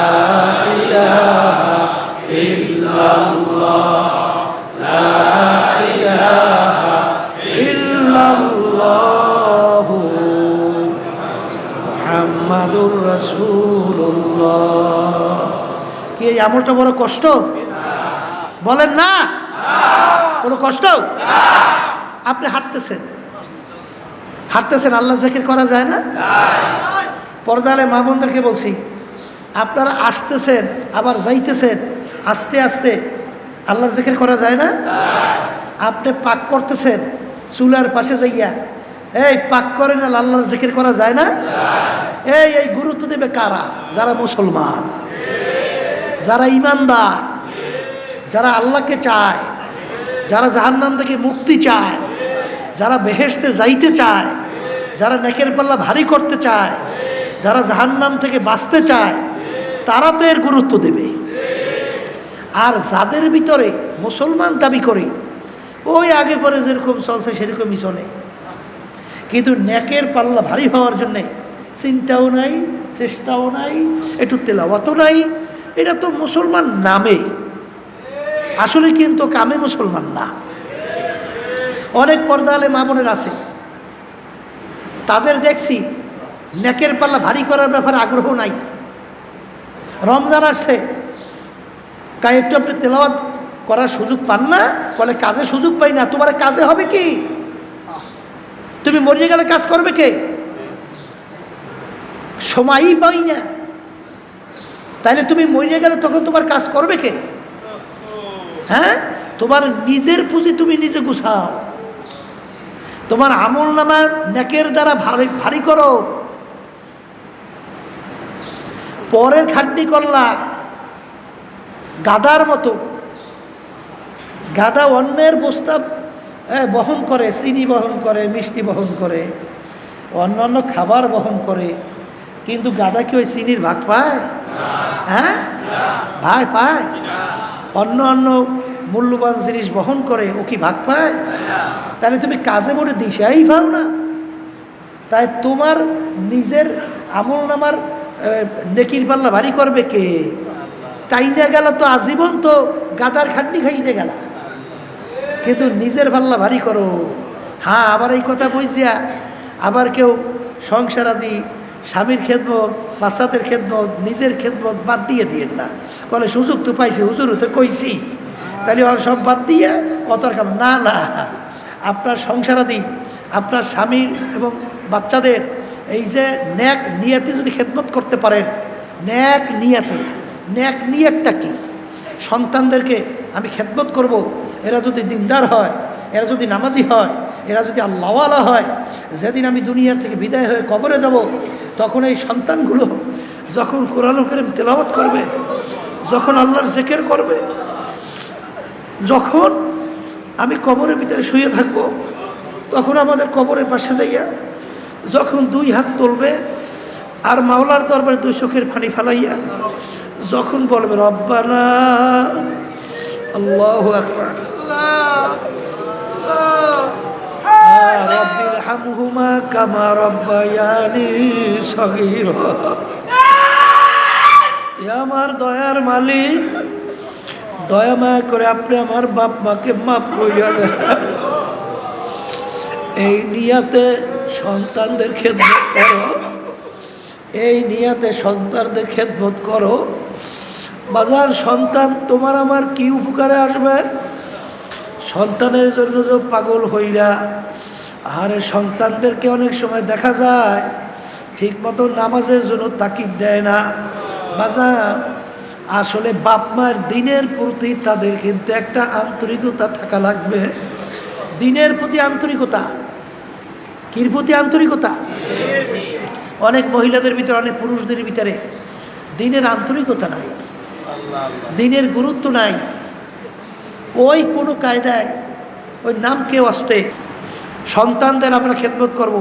ইলাহা ইল্লাল্লাহ, লা ইলাহা ইল্লাল্লাহ মুহাম্মাদুর রাসূলুল্লাহ। কি এই আমলটা বড় কষ্ট? বলেন না, কোনো কষ্ট? আপনি হাঁটতেছেন, আল্লাহ জিকির করা যায় না? পর্দালে মা বোনদেরকে বলছি, আপনারা আসতেছেন আবার যাইতেছেন, আস্তে আস্তে আল্লাহর জিকির করা যায় না? আপনি পাক করতেছেন, চুলার পাশে যাইয়া এই পাক করেন, আল্লাহর জিকির করা যায় না? এই গুরুত্ব দেবে কারা? যারা মুসলমান, যারা ইমানদার, যারা আল্লাহকে চায়, যারা জাহান্নাম থেকে মুক্তি চায়, যারা বেহেশতে যাইতে চায়, যারা নেকের পাল্লা ভারী করতে চায়, যারা জাহান্নাম থেকে বাঁচতে চায়, তারা তো এর গুরুত্ব দেবে। আর যাদের ভিতরে মুসলমান দাবি করে ওই আগে পরে যেরকম চলছে সেরকমই চলে, কিন্তু নেকের পাল্লা ভারী হওয়ার জন্যে চিন্তাও নাই, চেষ্টাও নাই, একটু তেলাওয়াতও নাই, এটা তো মুসলমান নামে, আসলে কিন্তু কামে মুসলমান না। অনেক পর্দালে মা বোনের আছে, তাদের দেখছি নেকের পাল্লা ভারী করার ব্যাপারে আগ্রহ নাই। রমজান আসছে, একটু আপনি তেলাওয়াত করার সুযোগ পান না? বলে কাজে সুযোগ পাই না। তোমার কাজে হবে কি? তুমি মরিয়ে গেলে কাজ করবে কে? সময়ই পাই না, তাইলে তুমি মরিয়ে গেলে তখন তোমার কাজ করবে কে? হ্যাঁ, তোমার নিজের পুঁজি তুমি নিজে গুছাও, তোমার আমল নামা নেকের দ্বারা ভারী করো। পরের খাটনি করলা গাদার মতো। গাদা অন্যের বস্তা বহন করে, চিনি বহন করে, মিষ্টি বহন করে, অন্যান্য খাবার বহন করে, কিন্তু গাদা কি ওই চিনির ভাগ পায়? হ্যাঁ, ভাই পায়? অন্য অন্য মূল্যবান জিনিস বহন করে, ও কি ভাগ পায়? তাহলে তুমি কাজে মোটে দিশাই পাও না। তাই তোমার নিজের আমল নামার নেকির পাল্লা ভারী করবে কে? টাইনা গেল তো আজীবন তো গাদার খাটনি খাইতে গেল, কিন্তু নিজের পাল্লা ভারী করো। হ্যাঁ, আবার এই কথা বুঝিয়া আবার কেউ সংসারাদি, স্বামীর খেদমত, বাচ্চাদের খেদমত, নিজের খেদমত বাদ দিয়ে দিয়েন না। বলে সুযোগ তো পাইছি, হুজুর তো কইছি, তাহলে সব বাদ দিয়ে অতর কাম না। না, আপনার সংসারাদি, আপনার স্বামীর এবং বাচ্চাদের এই যে ন্যাক নিয়াতে যদি খেদমত করতে পারেন, ন্যাক নিয়াতটা কি? সন্তানদেরকে আমি খেদমত করব, এরা যদি দিনদার হয়, এরা যদি নামাজি হয়, এরা যদি আল্লাহওয়ালা হয়, যেদিন আমি দুনিয়ার থেকে বিদায় হয়ে কবরে যাব, তখন এই সন্তানগুলো যখন কোরআন কারীম তেলাওয়াত করবে, যখন আল্লাহর জিকির করবে, যখন আমি কবরের ভিতরে শুয়ে থাকবো, তখন আমাদের কবরের পাশে যাইয়া যখন 2 হাত তুলবে আর মাওলার দরবারে 2 চোখের পানি ফেলাইয়া যখন বলবে রব্বানা, আল্লাহু আকবার, রব্বির হামহুমা কামা রব্বায়ানি সগীরা। আমার দয়ার মালিক, দয়া মায়া করে আপনি আমার বাপ মাকে মাফ করিয়া দেন। এই নিয়াতে সন্তানদের খেদমত করো, এই নিয়াতে সন্তানদের খেদমত করো। বাজার সন্তান তোমার আমার কি উপকারে আসবে? সন্তানের জন্য যে পাগল হইরা, আর সন্তানদেরকে অনেক সময় দেখা যায় ঠিক মতো নামাজের জন্য তাকিদ দেয় না। বাজার আসলে বাপ মায়ের দিনের প্রতি তাদের কিন্তু একটা আন্তরিকতা থাকা লাগবে। দিনের প্রতি আন্তরিকতা, কির প্রতি আন্তরিকতা? অনেক মহিলাদের ভিতরে, অনেক পুরুষদের ভিতরে দিনের আন্তরিকতা নাই, দিনের গুরুত্ব নাই। ওই কোনো কায়দায় ওই নাম কেউ আসতে সন্তানদের আমরা খেদমত করব,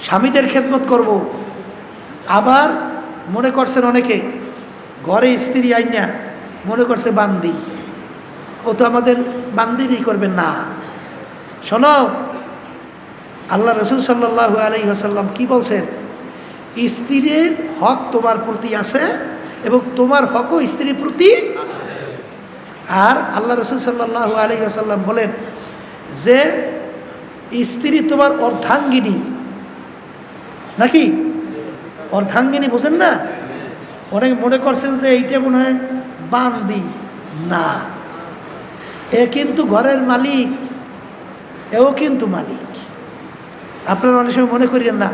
স্বামীদের খেদমত করব। আবার মনে করছেন অনেকে ঘরে স্ত্রী আইনা মনে করছে বান্দি, ও তো আমাদের বান্দিরই করবেন না। শোনো, আল্লাহ রসুল সাল্লাল্লাহু আলাইহি ওয়াসাল্লাম কি বলছেন? স্ত্রীর হক তোমার প্রতি আছে এবং তোমার হকও স্ত্রীর প্রতি আছে। আর আল্লাহ রসুল সাল্লাল্লাহু আলাইহি ওয়াসাল্লাম বলেন যে স্ত্রী তোমার অর্ধাঙ্গিনী, নাকি? অর্ধাঙ্গিনী বোঝেন না? অনেকে মনে করছেন যে এইটা মনে হয় বান্দি। না, এ কিন্তু ঘরের মালিক, এও কিন্তু মালিক। আপনারা অনেক সময় মনে করিয়েন না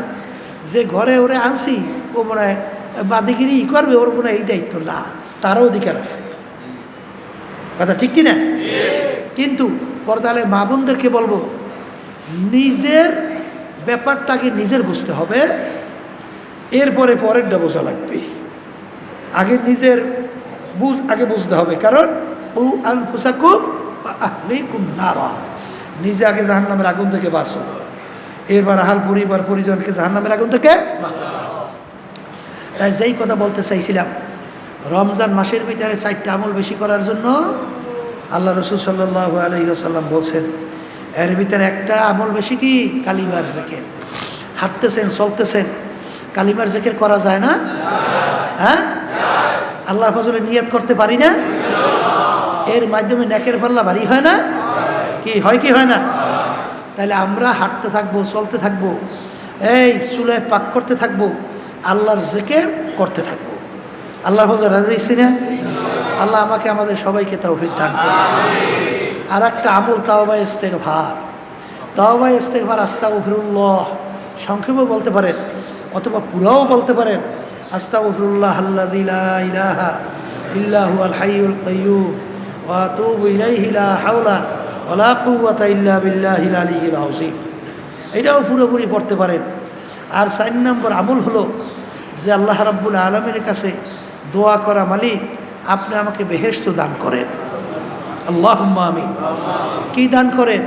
যে ঘরে ওরে আনছি ও মনে হয় বাদিগিরি করবে, ওর মনে হয় এই দায়িত্ব না, তারও অধিকার আছে। কথা ঠিক কিনা? কিন্তু পর্দালে মা বোনদেরকে বলবো, নিজের ব্যাপারটাকে নিজের বুঝতে হবে, এরপরে পরেরটা বোঝা লাগবে। আগে নিজের আগে বুঝতে হবে, কারণ ও আনফুসাকুম ওয়া আহলিকুম নারা, নিজে আগে জাহান্নামের আগুন থেকে বাঁচো, এরপর আহাল পরিবার পরিজনকে জাহান্নামের আগুন থেকে বাঁচাও। তাই যেই কথা বলতে চাইছিলাম, রমজান মাসের ভিতরে 4টা আমল বেশি করার জন্য আল্লাহ রসুল সাল্লাল্লাহু আলাইহি ওয়াসাল্লাম বলছেন। এর ভিতরে একটা আমল বেশি কি? কালিমার জিকির। হাঁটতেছেন, চলতেছেন, কালিমার জিকির করা যায় না? হ্যাঁ, আল্লাহর ফজলে নিয়ত করতে পারি না? এর মাধ্যমে নেকের পাল্লা ভারী হয় না? কি হয়, কি হয় না? তাহলে আমরা হাঁটতে থাকবো, চলতে থাকবো, এই চুলায় পাক করতে থাকবো, আল্লাহর জিকির করতে থাকবো। আল্লাহর ফজলে রাজি আছি না? আল্লাহ আমাকে আমাদের সবাইকে তৌফিক দান করুন। আর একটা আমল তাওবা ইস্তেগফার। তাওবা ইস্তেগফার আস্তাগফিরুল্লাহ সংক্ষেপে বলতে পারেন অথবা পুরাও বলতে পারেন। আস্তাগফিরুল্লাহ আল্লাযী লা ইলাহা ইল্লা হুয়াল হাইয়ুল কাইয়্যুম ওয়া আতুবু ইলাইহি লা হাওলা ওয়া লা কুওয়াতা ইল্লা বিল্লাহিল আলিয়্যিল আযীম। এটাও পুরোপুরি পড়তে পারেন। আর 4 নম্বর আমল হলো যে আল্লাহ রাব্বুল আলামিনের কাছে দোয়া করা, মালিক আপনি আমাকে বেহেশত দান করেন। আল্লাহুম্মা আমিন। কি দান করেন?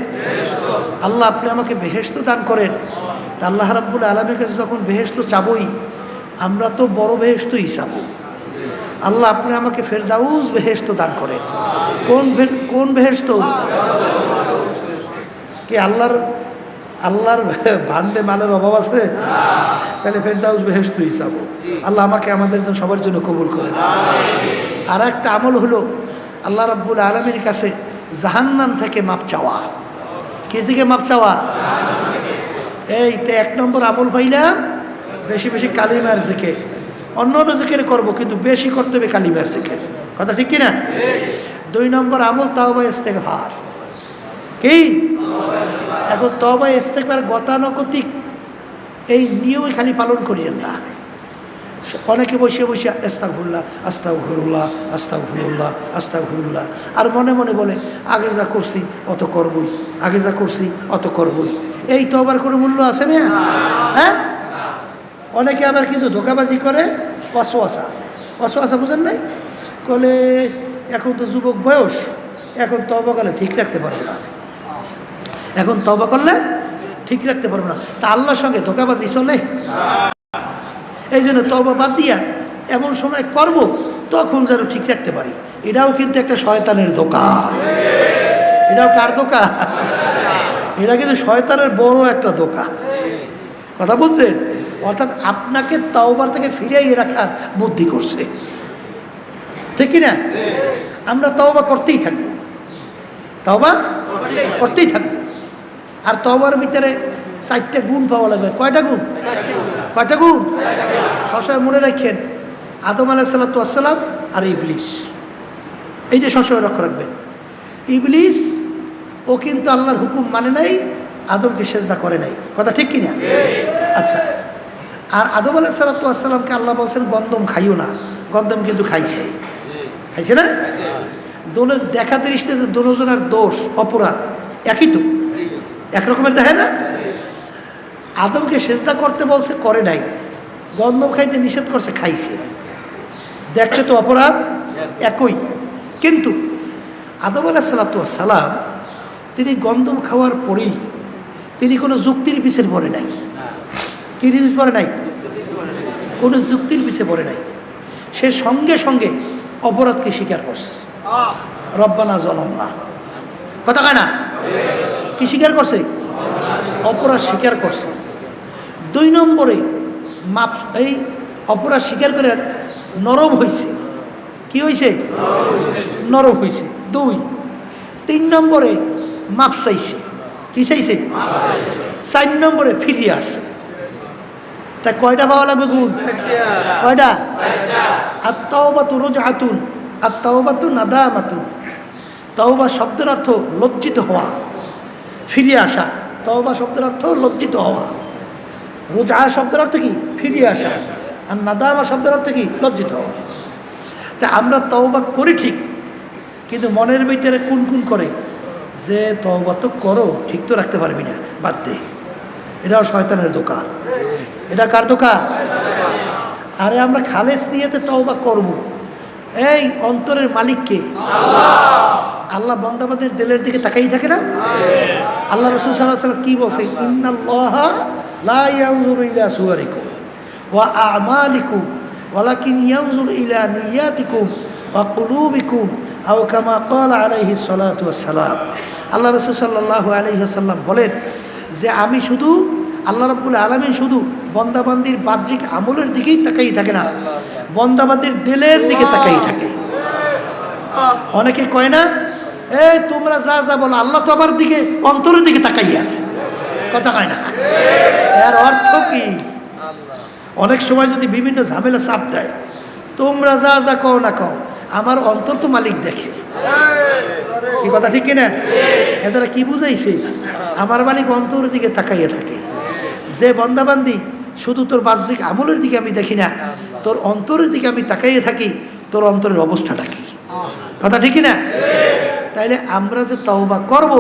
আল্লাহ আপনি আমাকে বেহেশত দান করেন। তা আল্লাহ রাব্বুল আলামিনের কাছে যখন বেহেশত চাবই, আমরা তো বড় বেহেশতই চাবো। আল্লাহ আপনি আমাকে ফেরদাউস বেহেশত দান করেন। কোন বেহেশত? কি আল্লাহর ভান্ডে মালের অভাব আছে? তাহলে ফেরদাউস বেহেশতই চাবো। আল্লাহ আমাকে আমাদের জন্য সবার জন্য কবুল করেন। আর একটা আমল হলো আল্লাহ রাব্বুল আলামিনের কাছে জাহান্নাম থেকে মাপ চাওয়া। কি থেকে মাপ চাওয়া? এইতে 1 নম্বর আমল পাইলাম, বেশি বেশি কালিমার জিকির। অন্য জিকির করবো, কিন্তু বেশি করতে হবে কালিমার জিকির। কথা ঠিক কিনা? 2 নম্বর আমল তাওবা ইস্তেগফার। কি? এখন তাওবা ইস্তেগফার গতানুগতিক এই নিয়মই খালি পালন করিয়েন না। অনেকে বসে বসে আস্তাগফিরুল্লাহ আস্তাগফিরুল্লাহ আস্তাগফিরুল্লাহ আস্তাগফিরুল্লাহ, আর মনে মনে বলে আগে যা করছি অত করবই, আগে যা করছি অত করবই। এই তওবার কোনো মূল্য আছে না? হ্যাঁ, অনেকে আবার কিন্তু ধোঁকাবাজি করে। ওয়াসওয়াসা বুঝেন নাই? বলে এখন তো যুবক বয়স, এখন তওবা করলে ঠিক রাখতে পারবো না, এখন তওবা করলে ঠিক রাখতে পারবো না। তা আল্লাহর সঙ্গে ধোঁকাবাজি চলে? এই জন্য তওবা বাদ দিয়া এমন সময় করব তখন যেন ঠিক রাখতে পারি। এটাও কিন্তু একটা শয়তানের ধোঁকা। এটাও কার ধোঁকা? এটা কিন্তু শয়তানের বড় একটা ধোঁকা। কথা বুঝছেন? অর্থাৎ আপনাকে তওবার থেকে ফিরাইয়ে রাখার বুদ্ধি করছে, ঠিক কিনা? আমরা তওবা করতেই থাকবো, তওবা করতেই থাকবো। আর তওবার ভিতরে 4টা গুণ পাওয়া লাগবে। কয়টা গুণ? কয়টা গুণ? সবসময় মনে রাখেন, আদম আলাইহিস সালাতু ওয়াস সালাম আর ইবলিস, এই যে সবসময় লক্ষ্য রাখবেন। ইবলিস ও কিন্তু আল্লাহর হুকুম মানে নাই, আদমকে সেজদা করে নাই। কথা ঠিক কিনা? আচ্ছা, আর আদম আলাইহিস সালাতু ওয়াস সালামকে আল্লাহ বলছেন গন্ধম খাইও না, গন্ধম কিন্তু খাইছে, খাইছে না? দোনো দেখা দৃষ্টিতে দুজনের দোষ অপরাধ একই তো, একরকমের দেখে না? আদমকে সেজদা করতে বলছে, করে নাই। গন্ধম খাইতে নিষেধ করছে, খাইছে। দেখতে তো অপরাধ একই, কিন্তু আদম আলাইহিস সালাতু ওয়াস সালাম তিনি গন্ধম খাওয়ার পরেই তিনি কোনো যুক্তির পিছনে পড়ে নাই। কি জিনিস পড়ে নাই? কোনো যুক্তির পিছনে পড়ে নাই। সে সঙ্গে সঙ্গে অপরাধকে স্বীকার করছে, রব্বানা যালামনা। কথা কয় না? কি স্বীকার করছে? অপরাধ স্বীকার করছে। 2 নম্বরে মাপ, এই অপরাধ স্বীকার করে নরম হয়েছে। কি হয়েছে? নরম হয়েছে। 2। 3 নম্বরে মাপ চাইছে। কি চাইছে? 4 নম্বরে ফিরিয়ে আসছে। তা কয়টা পাওয়া লাগবে গুণ? কয়টা? আত-তাওবাতু রুজআতুন, আত-তাওবাতু নাদামাতুন। তওবা শব্দের অর্থ লজ্জিত হওয়া, ফিরে আসা। তওবা শব্দের অর্থ লজ্জিত হওয়া। রুজআ শব্দের অর্থ কি? ফিরে আসা। আর নাদামা শব্দের অর্থ কি? লজ্জিত হওয়া। তা আমরা তওবা করি ঠিক, কিন্তু মনের ভিতরে কুনকুন করে যে তওবা তো করো, ঠিক তো রাখতে পারবি না, বাদ দে। এটাও শয়তানের দোকান। এটা কার দোকান? আরে আমরা খালেস নিয়েতে তওবা করব। এই অন্তরের মালিককে আল্লাহ বান্দাবাদের দিলের দিকে তাকাই থাকে না? আল্লাহ রাসূল সাল্লাল্লাহু আলাইহি ওয়াসাল্লাম কি বলছে? ইন্নাল্লাহা লা ইয়ানজুরু ইলা সুওয়ারিকুম ওয়া আমালিকুম ওয়ালাকিন ইয়ানজুরু ইলা নিয়াতিকুম ওয়া কুলুবিকুম আও কামা ক্বালা আলাইহিস সালাতু ওয়াস সালাম। আল্লাহ রাসূল সাল্লাল্লাহু আলাইহি ওয়াসাল্লাম বলেন যে আমি শুধু, আল্লাহ রাব্বুল আলামিন শুধু বন্দাবান্দির বাহ্যিক আমলের দিকেই তাকাই থাকে না, বন্দাবান্দির দিলের দিকে তাকাই থাকে। অনেকে কয় না, এই তোমরা যা যা বলো, আল্লাহ তো আমার দিকে, অন্তরের দিকে তাকাই আছে। কথা কয় না? এর অর্থ কি? অনেক সময় যদি বিভিন্ন ঝামেলা চাপ দেয়, তোমরা যা যা কও না কও, আমার অন্তর তো মালিক দেখে। কি কথা ঠিক কিনা? এরা কি বুঝাইছে? আমার মালিক অন্তরের দিকে তাকাইয়া থাকে। যে বন্দাবান্দি শুধু তোর বাহ্যিক আমলের দিকে আমি দেখি না, তোর অন্তরের দিকে আমি তাকাইয়া থাকি, তোর অন্তরের অবস্থাটা কি? কথা ঠিক না? তাইলে আমরা যে তওবা করব,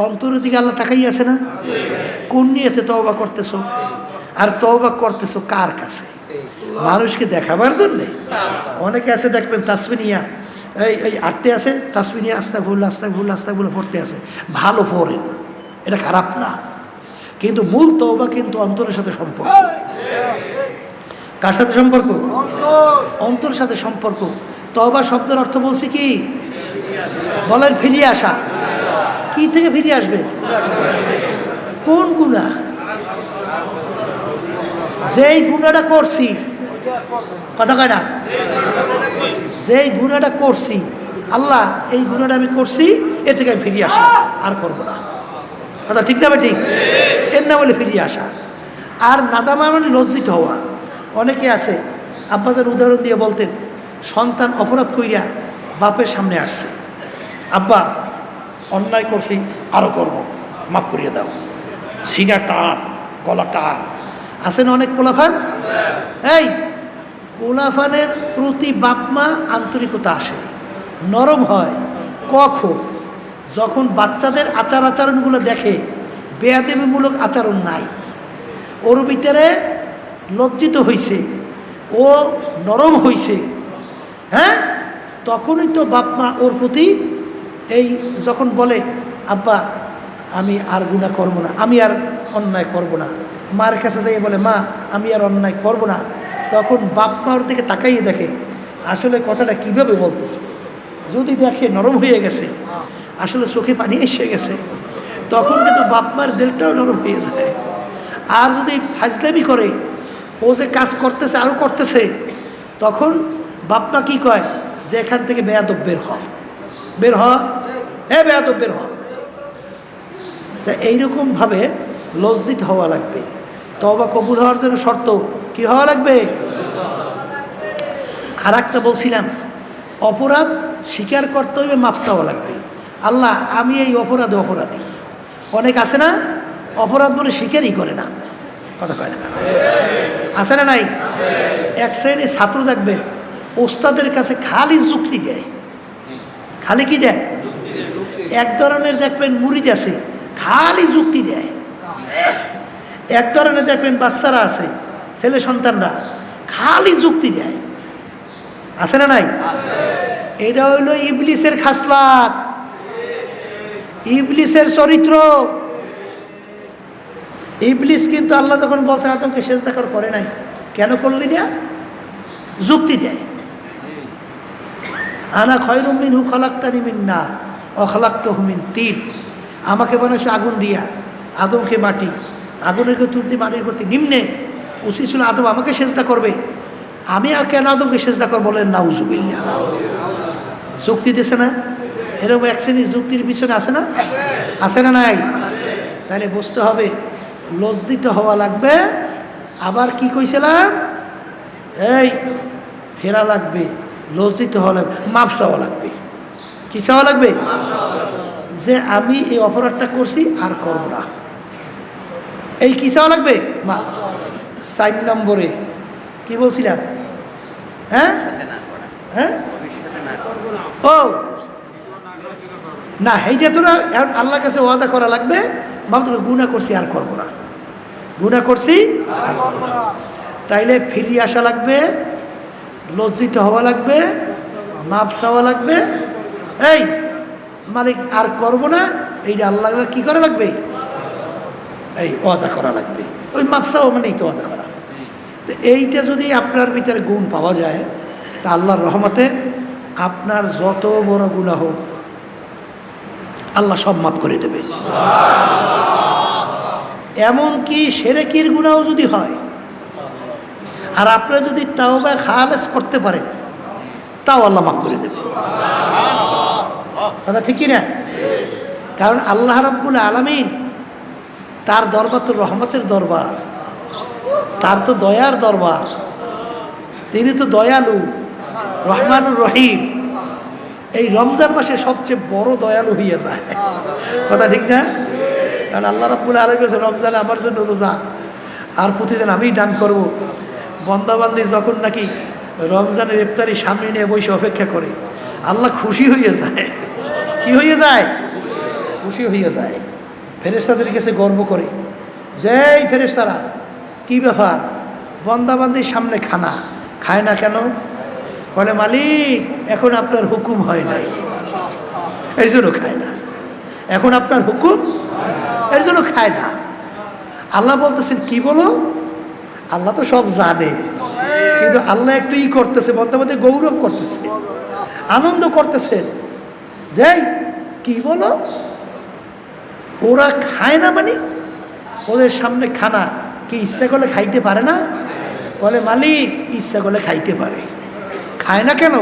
অন্তরের দিকে আল্লাহ তাকাই আছে না? কোন নিয়তে তওবা করতেছো? আর তওবা করতেছো কার কাছে? মানুষকে দেখাবার জন্যে? অনেকে আছে দেখবেন তাসবিনিয়া, এই আটতে আছে তাসবিনিয়া, আস্তাগফিরুল্লাহ আস্তাগফিরুল্লাহ আস্তাগফিরুল্লাহ পড়তে আছে। ভালো পড়েন, এটা খারাপ না, কিন্তু মূল তওবা কিন্তু অন্তরের সাথে সম্পর্ক। কার সাথে সম্পর্ক? অন্তরের সাথে সম্পর্ক। তওবা শব্দের অর্থ বলছি কি? বলেন, ফিরিয়ে আসা। কি থেকে ফিরিয়ে আসবে? কোন গুনাহ? যেই গুনাহটা করছি, কথা কয় না? যেই গুনাহটা করছি, আল্লাহ এই গুনাহটা আমি করছি, এ থেকে আমি ফিরিয়ে আসি, আর করবো না। কথা ঠিক না? ঠিক। এর না বলে ফিরিয়ে আসা। আর নাদামা মানে লজ্জিত হওয়া। অনেকে আছে, আব্বাদের উদাহরণ দিয়ে বলতেন, সন্তান অপরাধ কইরা বাপের সামনে আসছে, আব্বা অন্যায় করছি, আরও করব, মাফ করিয়ে দাও। সিনা টান, গলা টান। আছেন অনেক পোলাফান। এই পোলাফানের প্রতি বাপমা আন্তরিকতা আসে, নরম হয় কখন? যখন বাচ্চাদের আচার আচরণগুলো দেখে বেয়াদবিমূলক আচরণ নাই, ওর ভিতরে লজ্জিত হয়েছে, ও নরম হয়েছে, হ্যাঁ, তখনই তো বাপমা ওর প্রতি এই যখন বলে, আব্বা আমি আর গুনাহ করব না, আমি আর অন্যায় করব না, মার কাছে যাই বলে, মা আমি আর অন্যায় করব না, তখন বাপমা ওর দিকে তাকাইয়ে দেখে আসলে কথাটা কিভাবে বলতেছে। যদি দেখে নরম হয়ে গেছে, আসলে চোখে পানি এসে গেছে, তখন কিন্তু বাপমার দিলটাও নরম হয়ে যায়। আর যদি ফাজলামি করে, ও যে কাজ করতেছে আরও করতেছে, তখন বাপমা কি কয়, যে এখান থেকে বেয়াদব বের হ, বের হ, বেয়াদব বের হ। তা এইরকমভাবে লজ্জিত হওয়া লাগবে। তওবা কবুল হওয়ার জন্য শর্ত কি হওয়া লাগবে? আর একটা বলছিলাম, অপরাধ স্বীকার করতে হইবে, মাফ চাওয়া লাগবে। আল্লাহ আমি এই অপরাধী। অনেক আছে না অপরাধ বলে স্বীকারই করে না, কথা কয় না, আছে না নাই? এক শ্রেণী ছাত্র দেখবেন ওস্তাদের কাছে খালি যুক্তি দেয়, খালি কি দেয়? এক ধরনের দেখবেন মুরিদ আছে খালি যুক্তি দেয়, এক ধরনের দেখবেন বাচ্চারা আছে ছেলে সন্তানরা খালি যুক্তি দেয়, আছে না নাই? এটা হইল ইবলিসের খাসলাত, ইবলিসের চরিত্র। ইবলিস কিন্তু আল্লাহ যখন বলছে আদমকে সেজদা করে নাই, কেন করলি না? যুক্তি দেয়। আনা খয়রুম মিনহু খলাকতানি মিন নার ওয়া খলাকতাহু মিন তিন। আমাকে বানাইছে আগুন দিয়া, আদমকে মাটি, আগুনের তুর দিয়ে মাটির প্রতি নিম্নে। উচিত ছিল আদম আমাকে সেজদা করবে, আমি আর কেন আদমকে সেজদা করব? বলেন নাউজুবিল্লাহ। যুক্তি দিছে না? এরকম এক শ্রেণীর যুক্তির পিছনে আছে না, আছে না নাই? তাহলে বুঝতে হবে লজ্জিত হওয়া লাগবে। আবার কি কইছিলাম? এই ফেরা লাগবে, লজ্জিত হওয়া লাগবে, মাফ চাওয়া লাগবে। কি চাওয়া লাগবে? যে আমি এই অপরাধটা করছি আর করব না, এই কি চাওয়া লাগবে? মাফ। 4 নম্বরে কি বলছিলাম? হ্যাঁ হ্যাঁ ও না, এইটা তো না, এখন আল্লাহর কাছে ওয়াদা করা লাগবে, বাবা তোকে গুনাহ করছি আর করব না, গুনাহ করছি আর করব না। তাইলে ফিরিয়ে আসা লাগবে, লজ্জিত হওয়া লাগবে, মাপ চাওয়া লাগবে। এই মালিক আর করব না, এইটা আল্লাহ কি করা লাগবে? এই ওয়াদা করা লাগবে। ওই মাপ চাওয়া মানেই তো ওয়াদা করা। তো এইটা যদি আপনার ভিতরে গুণ পাওয়া যায়, তা আল্লাহর রহমতে আপনার যত বড় গুনাহ হোক আল্লাহ সব মাফ করে দেবে। এমনকি শিরকের গুনাহ যদি হয় আর আপনারা যদি তাওবা খালেস করতে পারেন, তাও আল্লাহ মাফ করে দেবে। কথা ঠিকই না? কারণ আল্লাহ রাব্বুল আলামিন, তার দরবার তো রহমতের দরবার, তার তো দয়ার দরবার, তিনি তো দয়ালু, রহমানুর রহিম। এই রমজান মাসে সবচেয়ে বড় দয়ালু হইয়া যায়, কথা ঠিক না? কারণ আল্লাহ রাব্বুল আলামিন রমজানে আমার জন্য রোজা, আর প্রতিদিন আমিই দান করব। বন্দাবান্দি যখন নাকি রমজানের ইফতারি সামনে নিয়ে বসে অপেক্ষা করে, আল্লাহ খুশি হয়ে যায়। কি হয়ে যায়? খুশি হয়ে যায়। ফেরেশতাদের কাছে গর্ব করে যে এই ফেরেশতারা, কি ব্যাপার, বন্দাবান্দির সামনে খানা খায় না কেন? বলে মালিক এখন আপনার হুকুম হয় নাই, এই জন্য খায় না। এখন আপনার হুকুম, এর জন্য খায় না। আল্লাহ বলতেছেন কি বলো? আল্লাহ তো সব জানে, কিন্তু আল্লাহ একটু করতেছে, বন্দাবান্দি গৌরব করতেছে, আনন্দ করতেছেন যে কি বলো, ওরা খায় না মানে ওদের সামনে খানা কি ইচ্ছা করলে খাইতে পারে না? বলে মালিক ইচ্ছা করলে খাইতে পারে, খায় না কেন?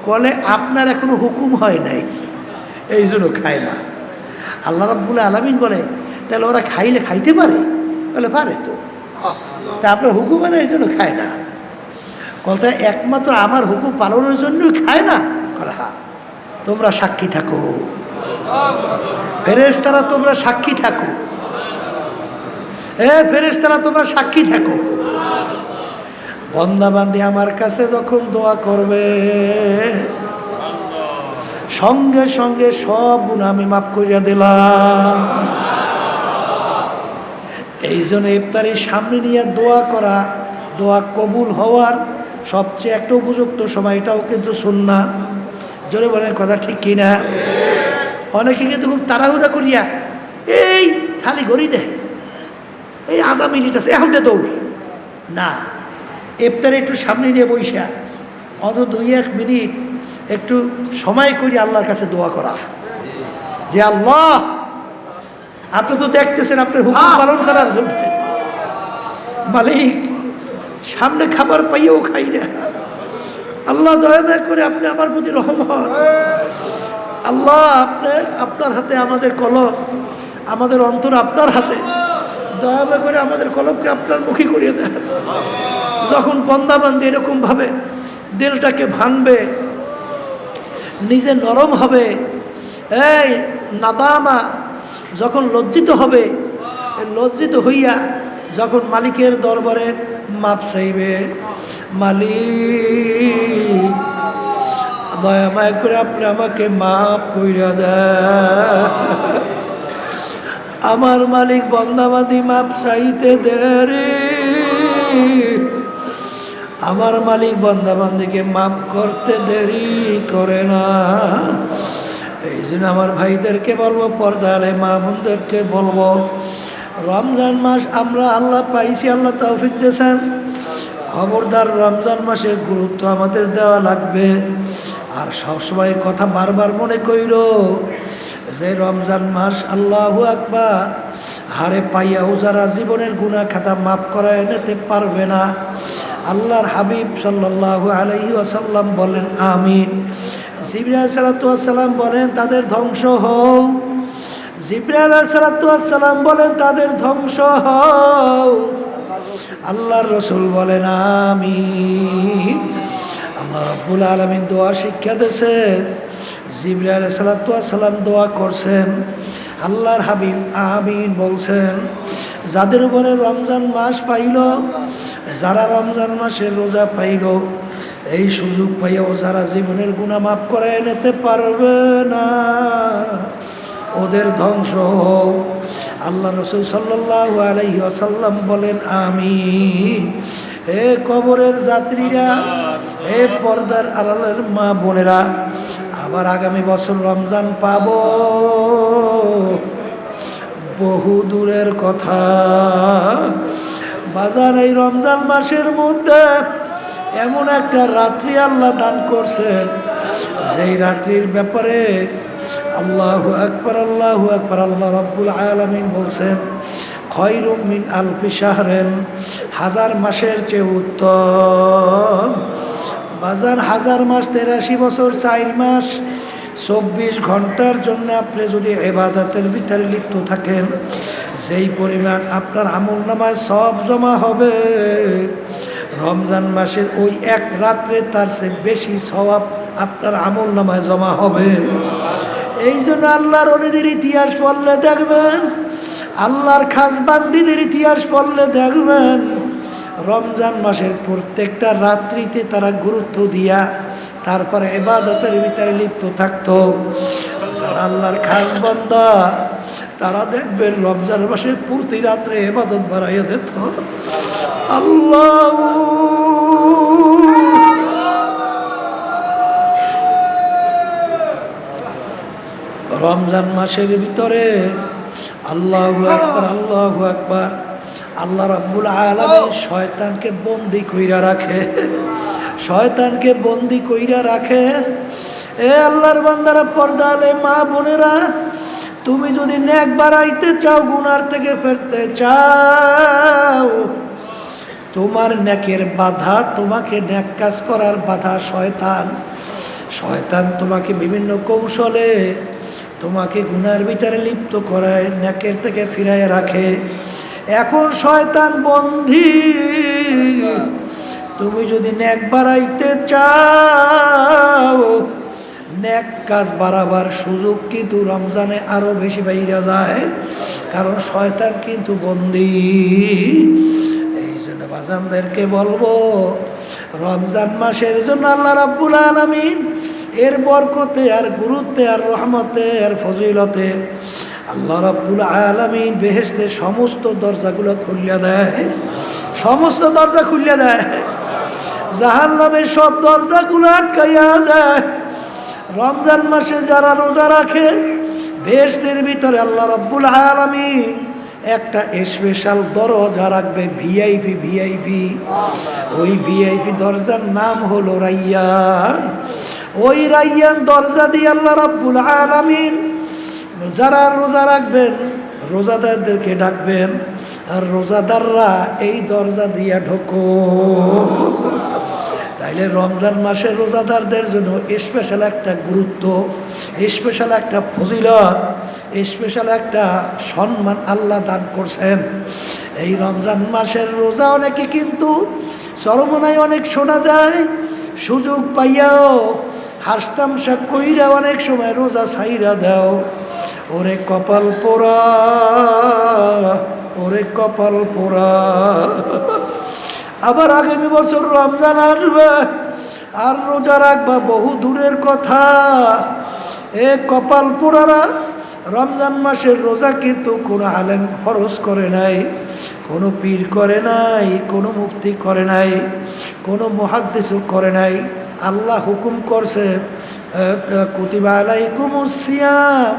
বলে আপনার এখনো হুকুম হয় নাই, এই জন্য খায় না। আল্লাহ রাব্বুল আলামিন বলে তাহলে ওরা খাইলে খাইতে পারে? বলে পারে তো, তা আপনার হুকুম হয় না এই জন্য খায় না। বলতে একমাত্র আমার হুকুম পালনের জন্যই খায় না? বলে হ্যাঁ। তোমরা সাক্ষী থাকো, ফেরেশতারা তোমরা সাক্ষী থাকো, ফেরেশতারা তোমরা সাক্ষী থাকো। বন্দাবান্দি আমার কাছে যখন দোয়া করবে, সঙ্গে সঙ্গে সব গুনাহ আমি মাফ করিয়া দিলাম। এই জন্য ইফতারির সামনে নিয়ে দোয়া করা, দোয়া কবুল হওয়ার সবচেয়ে একটা উপযুক্ত সময়, এটাও কিন্তু সুন্নাত। জোরে বলেন কথা ঠিক কিনা? অনেকে কিন্তু খুব তাড়াহুড়া করিয়া এই খালি ঘড়ি দেয়, এই আধা মিনিট আছে এখন দে দৌড় না। ইফতারে একটু সামনে নিয়ে বইসা অন্তত 2-1 মিনিট একটু সময় করি আল্লাহর কাছে দোয়া করা, যে আল্লাহ আপনি তো দেখতেছেন আপনার হুকুম পালন করার জন্য, মালিক সামনে খাবার পাইয়েও খাই না, আল্লাহ দয়া করে আপনি আমার প্রতি রহম হন। আল্লাহ আপনি আপনার হাতে আমাদের কলম, আমাদের অন্তর আপনার হাতে। দয়া করে আমাদের কলমকে আপনার মুখী করিয়ে দেন। যখন বন্দাবান্দি এরকমভাবে দিলটাকে ভাঙবে, নিজে নরম হবে, এই নাদামা যখন লজ্জিত হবে, লজ্জিত হইয়া যখন মালিকের দরবারে মাপ চাইবে, মালিক দয়া মায়া করে আপনি আমাকে মাফ কইরা দেন। আমার মালিক বন্দাবাদি মাপ চাইতে দেরি, আমার মালিক বন্দাবান্দিকে মাফ করতে দেরি করে না। এই জন্য আমার ভাইদেরকে বলবো, পর্দালে মা বোনদেরকে বলবো, রমজান মাস আমরা আল্লাহ পাইছি, আল্লাহ তৌফিক দিয়েছেন। খবরদার রমজান মাসের গুরুত্ব আমাদের দেওয়া লাগবে। আর সবসময় কথা বারবার মনে কইর যে রমজান মাস আল্লাহু আকবার, হারে পাইয়াও যারা জীবনের গুনাহ খাতা মাফ করায় নিতে পারবে না, আল্লাহর হাবিব সাল্লাল্লাহু আলাইহি ওয়াসাল্লাম বলেন আমিন। জিবরাইল আলাইহিস সালাতু ওয়াস সালাম বলেন তাদের ধ্বংস হোক। জিবরাইল আলাইহিস সালাতু ওয়াস সালাম বলেন তাদের ধ্বংস হোক। আল্লাহর রাসূল বলেন আমিন। আল্লাহ রাব্বুল আলামিন দোয়া শিক্ষা দিয়েছেন, জিবরাইল আলাইহিস সালাতু ওয়াস সালাম দোয়া করছেন, আল্লাহর হাবিব আমিন বলছেন। যাদের উপরে রমজান মাস পাইল, যারা রমজান মাসের রোজা পাইল, এই সুযোগ পাইয়াও যারা জীবনের গুনাহ মাফ করে নিতে পারবে না, ওদের ধ্বংস হোক। আল্লাহ রাসূল সাল্লাল্লাহু আলাইহি ওয়াসাল্লাম বলেন আমিন। হে কবরের যাত্রীরা, হে পর্দার আড়ালের মা বোনেরা, আবার আগামী বছর রমজান পাবো বহু দূরের কথা। বাজার এই রমজান মাসের মধ্যে এমন একটা রাত্রি আল্লাহ দান করছেন, যেই রাত্রির ব্যাপারে আল্লাহু আকবার, আল্লাহু আকবার, আল্লাহ রাব্বুল আলামিন বলছেন খায়রুম মিন আলফি শাহরিন, হাজার মাসের চেয়ে উত্তম। বাজার হাজার মাস 83 বছর 4 মাস 24 ঘন্টার জন্য আপনি যদি ইবাদতের ভিতরে লিপ্ত থাকেন, যেই পরিমাণ আপনার আমলনামায় সব জমা হবে, রমজান মাসের ওই এক রাত্রে তার চেয়ে বেশি সওয়াব আপনার আমলনামায় জমা হবে। এই জন্য আল্লাহর ওলিদের ইতিহাস পড়লে দেখবেন, আল্লাহর খাস বান্দীদের ইতিহাস পড়লে দেখবেন, রমজান মাসের প্রত্যেকটা রাত্রিতে তারা গুরুত্ব দিয়া তারপরে ইবাদতের ভিতরে লিপ্ত থাকতো। যারা আল্লাহর খাস বান্দা, তারা দেখবেন রমজান মাসে প্রতি রাত্রে ইবাদত বাড়াইয়া দিত। আল্লাহ রমজান মাসের ভিতরে আল্লাহু আকবার, আল্লাহু আকবার, আল্লাহ রাব্বুল আলামিন শয়তানকে বন্দী কইরা রাখে, শয়তানকে বন্দী কইরা রাখে। এ আল্লাহর বান্দারা, পর্দালে মা বোনেরা, তুমি যদি নেক বাড়াইতে চাও, গুনার থেকে ফিরতে চাও, তোমার নেকের বাধা, তোমাকে নেক কাজ করার বাধা শয়তান। শয়তান তোমাকে বিভিন্ন কৌশলে তোমাকে গুনার ভিতরে লিপ্ত করায়, নেকের থেকে ফিরায় রাখে। এখন শয়তান বন্দী, তুমি যদি নেক বাড়াইতে চাও, নেক কাজ বাড়াবার সুযোগ কিন্তু রমজানে আরো বেশি বাইরে যায়, কারণ শয়তান কিন্তু বন্দী। এই জন্য বাজানদেরকে বলবো, রমজান মাসের জন্য আল্লাহ রাব্বুল আলামিন এর বরকতে আর গুরুত্বে আর রহমতে আর ফজিলতে আল্লাহ রাব্বুল আলামিন বেহেশতের সমস্ত দরজাগুলো খুলিয়া দেয়, সমস্ত দরজা খুলিয়া দেয়, জাহান্নামের সব দরজাগুলো আটকাইয়া দেয়। রমজান মাসে যারা রোজা রাখে, বেহেশতের ভিতরে আল্লাহ রাব্বুল আলামিন একটা স্পেশাল দরজা রাখবে, ভিআইপি, ভিআইপি। ওই ভিআইপি দরজার নাম হলো রাইয়ান। ওই রাইয়ান দরজা দিয়ে আল্লাহ রাব্বুল আলামিন যারা রোজা রাখবেন, রোজাদারদেরকে ডাকবেন, আর রোজাদাররা এই দরজা দিয়া ঢোকো। তাইলে তাইলে রমজান মাসে রোজাদারদের জন্য স্পেশাল একটা গুরুত্ব, স্পেশাল একটা ফজিলত, স্পেশাল একটা সম্মান আল্লাহ দান করছেন। এই রমজান মাসের রোজা অনেকে কিন্তু চরমনায় অনেক শোনা যায় সুযোগ পাইয়াও হাসতামশা কইরা অনেক সময় রোজা ছাইরা দাও। ওরে কপাল পোড়া, ওরে কপাল পোড়া। আবার আগামী বছর রমজান আসবে আর রোজা রাখবা বহু দূরের কথা। এ কপাল পোড়ারা, রমজান মাসের রোজা কিন্তু কোনো আলেম ফরজ করে নাই, কোনো পীর করে নাই, কোনো মুফতি করে নাই, কোনো মুহাদ্দিসও করে নাই। আল্লাহ হুকুম করছে কুতিবা আলাইকুমুস সিয়াম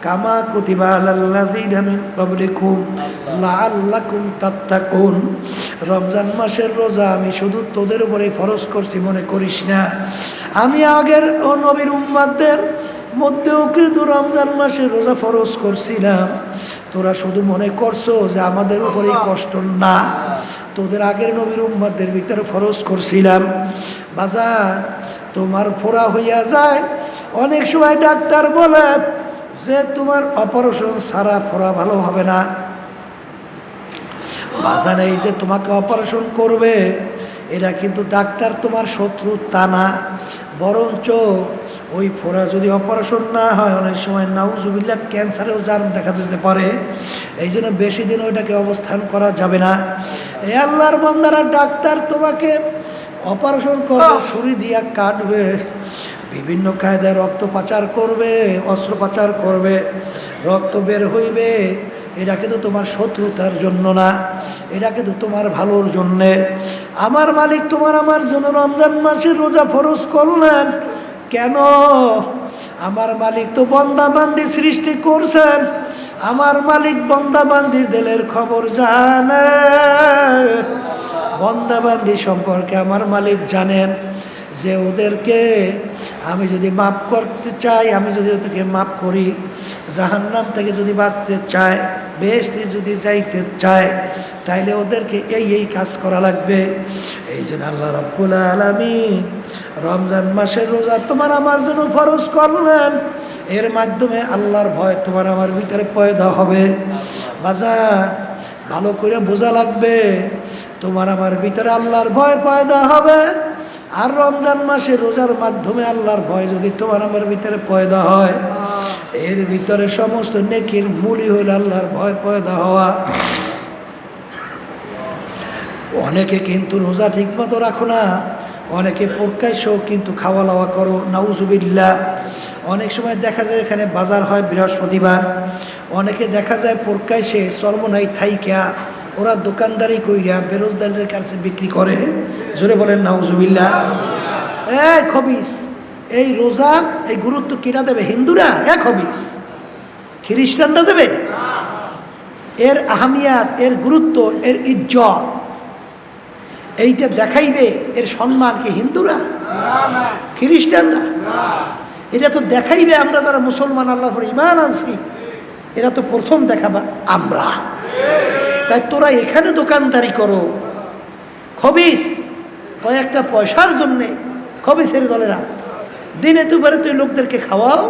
কামা কুতিবা আলাল্লাযীনা মিন ক্বাবলিকুম লাআল্লাকুম তাত্তাকুন। রমজান মাসের রোজা আমি শুধু তোদের উপরে ফরজ করছি মনে করিস না, আমি আগের নবীর উম্মতদের মধ্যেও কিন্তু রমজান মাসে রোজা ফরজ করছিলাম। তোরা শুধু মনে করছো যে আমাদের উপরেই কষ্ট, না, তোদের আগের নবীর উম্মতদের ভিতরে ফরজ করছিলাম। বাজার তোমার ফোড়া হইয়া যায়, অনেক সময় ডাক্তার বলে যে তোমার অপারেশন ছাড়া ফোড়া ভালো হবে না। বাজার এই যে তোমাকে অপারেশন করবে, এরা কিন্তু ডাক্তার তোমার শত্রু তা না, বরঞ্চ ওই ফোড়া যদি অপারেশন না হয় অনেক সময় নাউজুবিল্লাহ ক্যান্সারেও জান দেখা যেতে পারে। এই জন্য বেশি দিন ওইটাকে অবস্থান করা যাবে না। এই আল্লাহর বান্দারা, ডাক্তার তোমাকে অপারেশন করবে, ছুরি দিয়া কাটবে, বিভিন্ন কায়দায় রক্ত পাচার করবে, অস্ত্র পাচার করবে, রক্ত বের হইবে। এটা কিন্তু তোমার শত্রুতার জন্য না, এটা কিন্তু তোমার ভালোর জন্যে। আমার মালিক তোমার আমার জন্য রমজান মাসের রোজা ফরজ করলেন কেন? আমার মালিক তো বন্দাবান্দি সৃষ্টি করছেন, আমার মালিক বন্দাবান্দির দিলের খবর জানে, বন্দাবান্দি সম্পর্কে আমার মালিক জানেন যে ওদেরকে আমি যদি মাফ করতে চাই, আমি যদি ওদেরকে মাফ করি, জাহান্নাম থেকে যদি বাঁচতে চায়, বেহেশতে যদি যাইতে চায়, তাইলে ওদেরকে এই কাজ করা লাগবে। এই জন্য আল্লাহ রাব্বুল আলামিন রমজান মাসের রোজা তোমার আমার জন্য ফরজ করলেন। এর মাধ্যমে আল্লাহর ভয় তোমার আমার ভিতরে পয়দা হবে। বাজার ভালো করে বোঝা লাগবে, তোমার আমার ভিতরে আল্লাহর ভয় পয়দা হবে। আর রমজান মাসে রোজার মাধ্যমে আল্লাহর ভয় যদি তোমার আমার ভিতরে পয়দা হয়, এর ভিতরে সমস্ত নেকির মূলই হইল আল্লাহর ভয় পয়দা হওয়া। অনেকে কিন্তু রোজা ঠিক মতো রাখো না, অনেকে প্রকাশ্যেও কিন্তু খাওয়া দাওয়া করো, নাউজুবিল্লাহ। অনেক সময় দেখা যায় এখানে বাজার হয় বৃহস্পতিবার, অনেকে দেখা যায় প্রকাশ্যে চর্মনাই থাইকা ওরা দোকানদারি কইরা বেরোজগারদের কাছে বিক্রি করে। জোরে বলেন নাউজুবিল্লাহ। খবিস, এই রোজা এই গুরুত্ব কিরা দেবে? হিন্দুরা? খবিস, খ্রিস্টানরা দেবে? এর আহমিয়াত, এর গুরুত্ব, এর ইজ্জত এইটা দেখাইবে, এর সম্মান কি হিন্দুরা? খ্রিস্টানরা? এটা তো দেখাইবে আমরা যারা মুসলমান, আল্লাহর উপর ঈমান আনছি, এরা তো প্রথম দেখাবা আমরা। তাই তোরা এখানে দোকানদারি করো, খবিস কয়েকটা পয়সার জন্যে, খবিসের দলেরা দিনে দুপুরে তুই লোকদেরকে খাওয়াও,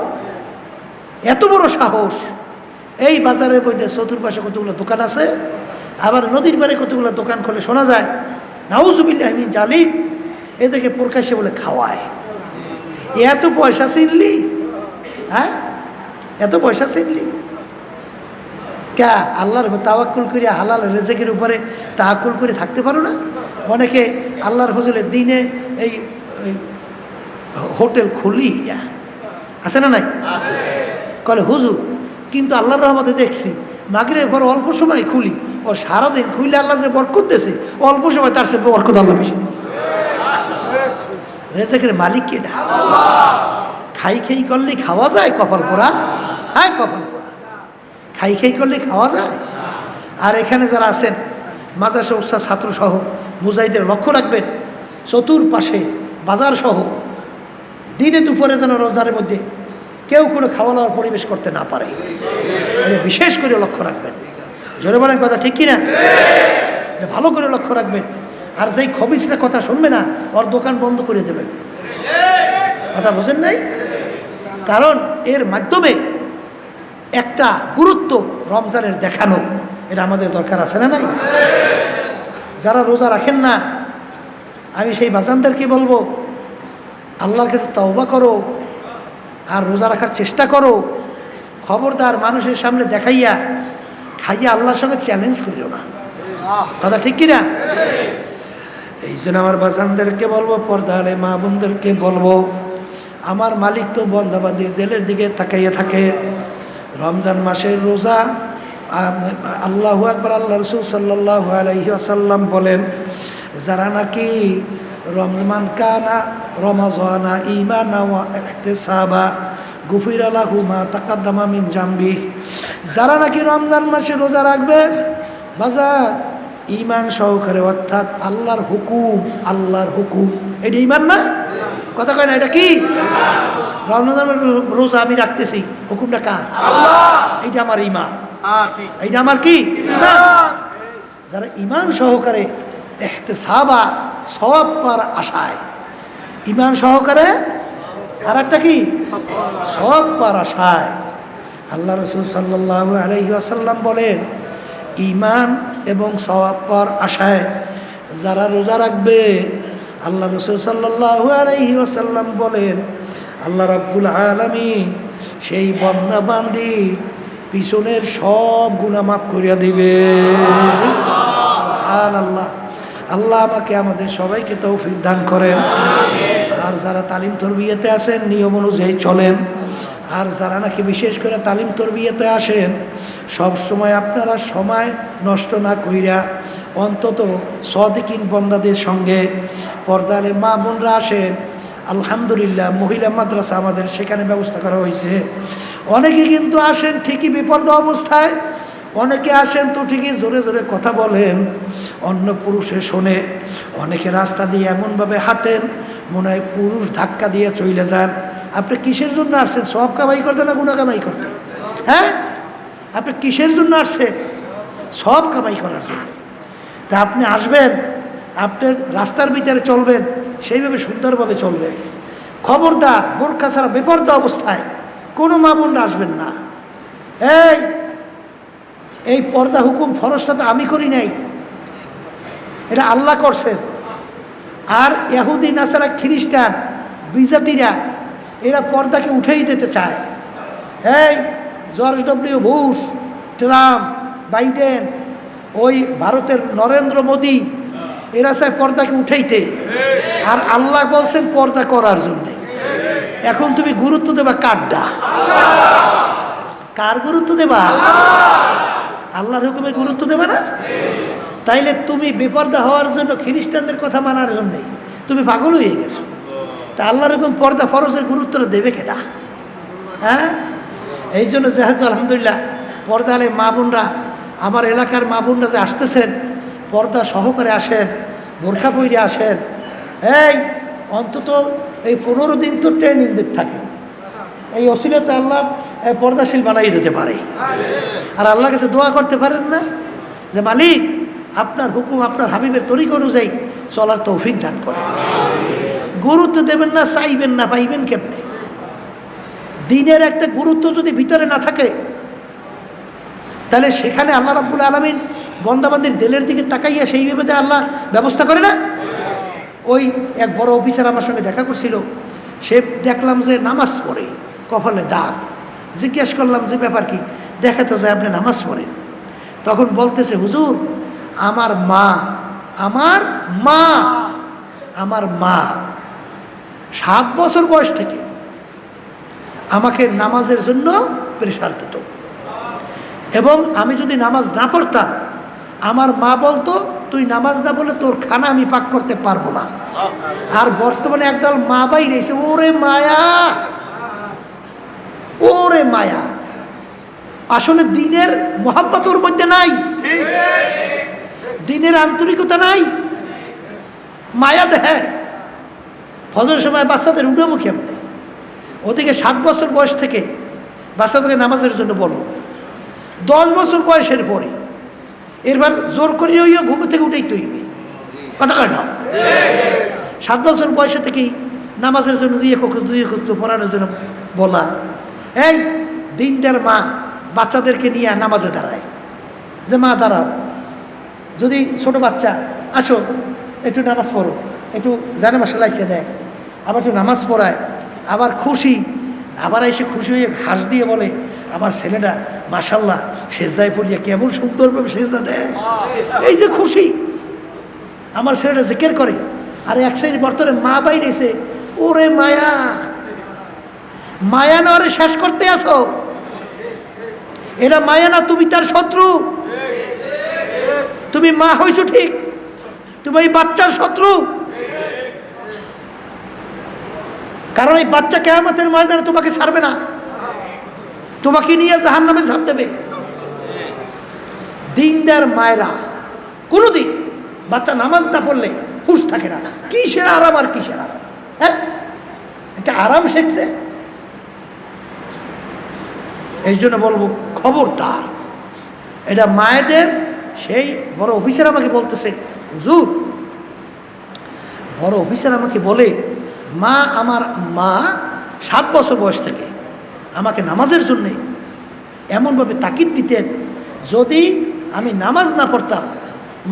এত বড় সাহস। এই বাজারের মধ্যে চতুর্পাশে কতগুলো দোকান আছে, আবার নদীর পাড়ে কতগুলো দোকান খোলে শোনা যায়, নাউজুবিল্লাহ মিন জালিম, এদেরকে প্রকাশ্যে বলে খাওয়ায়। এত পয়সা চিনলি? হ্যাঁ, এত পয়সা চিনলি? ক্যা আল্লাহর তাওয়াক্কুল করে হালাল রেজেকের উপরে তাওয়াক্কুল করে থাকতে পারো না? অনেকে আল্লাহর ফজলে দিনে এই হোটেল খুলি আছে না নাই? কলে হুজুর, কিন্তু আল্লাহর রহমতে দেখছি মাগরিবের পর অল্প সময় খুলি, ও সারাদিন খুলে আল্লাহ যে বরকত দিয়েছে, অল্প সময় তার সে বরকত আল্লাহ বেশি দিচ্ছে। রেজেকের মালিক কে? খাই খাই করলে খাওয়া যায়? কপাল পোড়া। হ্যাঁ, কপাল পোড়া। খাই খাই করলে খাওয়া যায়? আর এখানে যারা আছেন মাদ্রাসা উৎসাহ ছাত্র সহ মুজাহিদের লক্ষ্য রাখবেন, চতুর্পাশে বাজার সহ দিনে দুপুরে যেন রোজার মধ্যে কেউ কোনো খাওয়া দাওয়ার পরিবেশ করতে না পারে, বিশেষ করে লক্ষ্য রাখবেন। জোরে বলেন কথা ঠিক কিনা? এটা ভালো করে লক্ষ্য রাখবেন। আর যেই খবিসরা কথা শুনবে না ওর দোকান বন্ধ করে দেবেন। কথা বোঝেন নাই? কারণ এর মাধ্যমে একটা গুরুত্ব রমজানের দেখানো, এটা আমাদের দরকার আছে না নাই? যারা রোজা রাখেন না, আমি সেই বাজানদেরকে বলবো আল্লাহর কাছে তওবা করো আর রোজা রাখার চেষ্টা করো। খবরদার মানুষের সামনে দেখাইয়া খাইয়া আল্লাহর সঙ্গে চ্যালেঞ্জ করিও না। কথা ঠিক কিনা? এই জন্য আমার বাজানদেরকে বলবো, পর্দালে মা বোনদেরকে বলবো, আমার মালিক তো বন্দাবান্দির দিলের দিকে তাকাইয়া থাকে। রমজান মাসের রোজা, আল্লাহু আকবার, আল্লাহ রাসূল সাল্লাল্লাহু আলাইহি ওয়াসাল্লাম বলেন, যারা নাকি রমজান কানা রমাজানা ঈমানা ওয়া ইহতিসাবা গুফিরা লাহু মা তাকাদ্দামা মিন জামবি, যারা নাকি রমজান মাসে রোজা রাখবে বাজার ঈমান সহকারে, অর্থাৎ আল্লাহর হুকুম, এটা ঈমান না? কথা কয় না? এটা কি? রমজানের রোজা আমি রাখতেছি, হুকুমটা কার? আল্লাহ। এইটা আমার ঈমান। এইটা আমার কি? ঈমান। যারা ঈমান সহকারে ইহতিসাবা, সওয়াব পাওয়ার আশায়, ঈমান সহকারে, আর একটা কি? সওয়াব পাওয়ার আশায়। আল্লাহ রাসূল সাল্লাল্লাহু আলাইহি ওয়াসাল্লাম বলেন, ঈমান এবং সওয়াব পাওয়ার আশায় যারা রোজা রাখবে, আল্লাহ রাসূল সাল্লাল্লাহু আলাইহি ওয়াসাল্লাম বলেন, আল্লাহ রাব্বুল আলামিন সেই বান্দা বান্দি পিছনের সব গুনাহ মাফ করিয়া দিবে। সুবহানাল্লাহ। আল্লাহ আমাকে আমাদের সবাইকে তৌফিক দান করেন। আর যারা তালিম তরবিয়াতে আছেন নিয়ম অনুযায়ী চলেন, আর যারা নাকি বিশেষ করে তালিম তরবিয়াতে আসেন সব সময় আপনারা সময় নষ্ট না কইরা অন্তত সাদিকিন বন্দাদের সঙ্গে, পর্দালে মা বোনরা আসেন, আলহামদুলিল্লাহ মহিলা মাদ্রাসা আমাদের সেখানে ব্যবস্থা করা হয়েছে। অনেকে কিন্তু আসেন ঠিকই বিপর্দা অবস্থায়, অনেকে আসেন তো ঠিকই জোরে জোরে কথা বলেন, অন্য পুরুষে শোনে, অনেকে রাস্তা দিয়ে এমনভাবে হাঁটেন মনে হয় পুরুষ ধাক্কা দিয়ে চলে যান। আপনি কিসের জন্য আসছেন? সব কামাই করতে না গুনাহ কামাই করতে? হ্যাঁ, আপনি কিসের জন্য আসছেন? সব কামাই করার জন্য। তা আপনি আসবেন, আপনি রাস্তার ভিতরে চলবেন, সেইভাবে সুন্দরভাবে চলবেন। খবরদার বোরকা ছাড়া বেপরদা অবস্থায় কোনো মা বোনরা আসবেন না। এই পর্দা হুকুম ফরজটা তো আমি করি নাই, এটা আল্লাহ করছেন। আর ইহুদি নাসারা খ্রিস্টান বিজাতিরা এরা পর্দাকে উঠেই দিতে চায়। George W Bush, Trump, Biden, ওই ভারতের নরেন্দ্র মোদী, এরা চায় পর্দাকে উঠাইতে। আর আল্লাহ বলছেন পর্দা করার জন্য। এখন তুমি গুরুত্ব দেবা কারডা? কার গুরুত্ব দেবা? আল্লাহর হুকুমের গুরুত্ব দেবে না? তাইলে তুমি বেপর্দা হওয়ার জন্য, খ্রিস্টানদের কথা মানার জন্যে তুমি পাগল হয়ে গেছো। তা আল্লাহর হুকুম পর্দা ফরজের গুরুত্বটা দেবে কেটা? হ্যাঁ, এই জন্য যেহেতু আলহামদুলিল্লাহ পর্দা আলে মা বোনরা, আমার এলাকার মা বোনরা যে আসতেছেন, পর্দা সহকারে আসেন, বোরখা পইরে আসেন। অন্তত এই 15 দিন তো ট্রেনিং দিতে থাকে। এই ওসিলাতে আল্লাহ পর্দাশীল বানাই দিতে পারে। আর আল্লাহর কাছে দোয়া করতে পারেন না যে মালিক আপনার হুকুম, আপনার হাবিবের তরিকা অনুযায়ী চলার তৌফিক দান করেন। গুরুত্ব দেবেন না, চাইবেন না, পাইবেন কেমনে? দিনের একটা গুরুত্ব যদি ভিতরে না থাকে তাহলে সেখানে আল্লাহ রাব্বুল আলামিন বন্দাবান্দির দিলের দিকে তাকাইয়া সেইভাবে আল্লাহ ব্যবস্থা করে না। ওই এক বড় অফিসার আমার সঙ্গে দেখা করছিল, সে দেখলাম যে নামাজ পড়ে, কপালে দাগ। জিজ্ঞেস করলাম যে ব্যাপার কি? দেখাতে যায় আপনি নামাজ পড়েন। তখন বলতেছে, হুজুর আমার মা 7 বছর বয়স থেকে আমাকে নামাজের জন্য প্রেশার দিত, এবং আমি যদি নামাজ না পড়তাম আমার মা বলতো তুই নামাজ না বলে তোর খানা আমি পাক করতে পারবো না। আর বর্তমানে একদল মা বাই রয়েছে, ওরে মায়া। আসলে দিনের মহাব্বত ওর মধ্যে নাই, দিনের আন্তরিকতা নাই, মায়া দেহে। ফজরের সময় বাচ্চাদের উঠাবো কেমনে? ওদিকে 7 বছর বয়স থেকে বাচ্চাদেরকে নামাজের জন্য বলো, 10 বছর বয়সের পরে এরবার জোর করিয়ে ঘুম থেকে উঠেই তৈরি। কথা কয় না? 7 বছর বয়সে থেকেই নামাজের জন্য দুই একক তো পড়ানোর জন্য বলা। এই দিনদার মা বাচ্চাদেরকে নিয়ে নামাজে দাঁড়ায়, যে মা দাঁড়াও, যদি ছোট বাচ্চা আসো একটু নামাজ পড়ো, একটু জানামা সেলাইছে দেয়, আবার একটু নামাজ পড়ায়, আবার খুশি, আবার এসে খুশি হয়ে হাঁস দিয়ে বলে আমার ছেলেটা মাশাল্লাহ সেজদায় পড়িয়া কেমন সুন্দরভাবে সেজদা দেয়, এই যে খুশি, আমার ছেলেটা জিকির করে। আর এক শ্রেণী বর্তমানে মা বাইরে এসে ওরে মায়া, মায়া না ওরে শেষ করতে আসো, এরা মায়া না, তুমি তার শত্রু। তুমি মা হইছো ঠিক, তুমি এই বাচ্চার শত্রু। কারণ এই বাচ্চা কিয়ামতের ময়দানে তোমাকে ছাড়বে না, তোমাকে নিয়ে জাহান্নামে ঝাঁপ দেবে। দিনদার মায়েরা কোনোদিন বাচ্চা নামাজ না পড়লে হুশ থাকে না, কিসের আরাম আর কিসের আরাম, হ্যাঁ একটা আরাম শিখছে। এই জন্য বলবো খবরদার, এটা মায়েদের। সেই বড় অফিসার আমাকে বলতেছে, হুজুর বড় অফিসার আমাকে বলে, মা আমার মা 7 বছর বয়স থেকে আমাকে নামাজের জন্যে এমনভাবে তাকিদ দিতেন, যদি আমি নামাজ না পড়তাম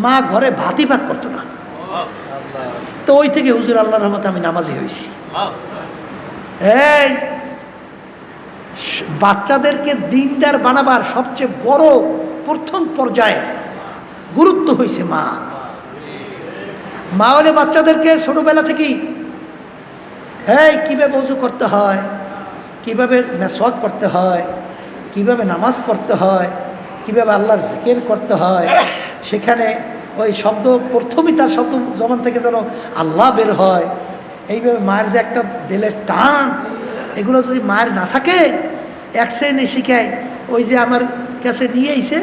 মা ঘরে ভাতই ভাগ করতো না। তো ওই থেকে হুজুর আল্লাহর রহমতে আমি নামাজি হয়েছি। এই বাচ্চাদেরকে দিনদার বানাবার সবচেয়ে বড় প্রথম পর্যায়ের গুরুত্ব হয়েছে মা। মা হলে বাচ্চাদেরকে ছোটবেলা থেকেই কিভাবে ওযু করতে হয়, কিভাবে মেসওয়াক করতে হয়, কিভাবে নামাজ পড়তে হয়, কিভাবে আল্লাহর জিকির করতে হয়, সেখানে ওই শব্দ প্রথমেই তার শব্দ জবান থেকে যেন আল্লাহ বের হয়, এইভাবে মায়ের যে একটা দিলের টান, এগুলো যদি মায়ের না থাকে, এক শ্রেণী শিখায়। ওই যে আমার কাছে নিয়ে এসে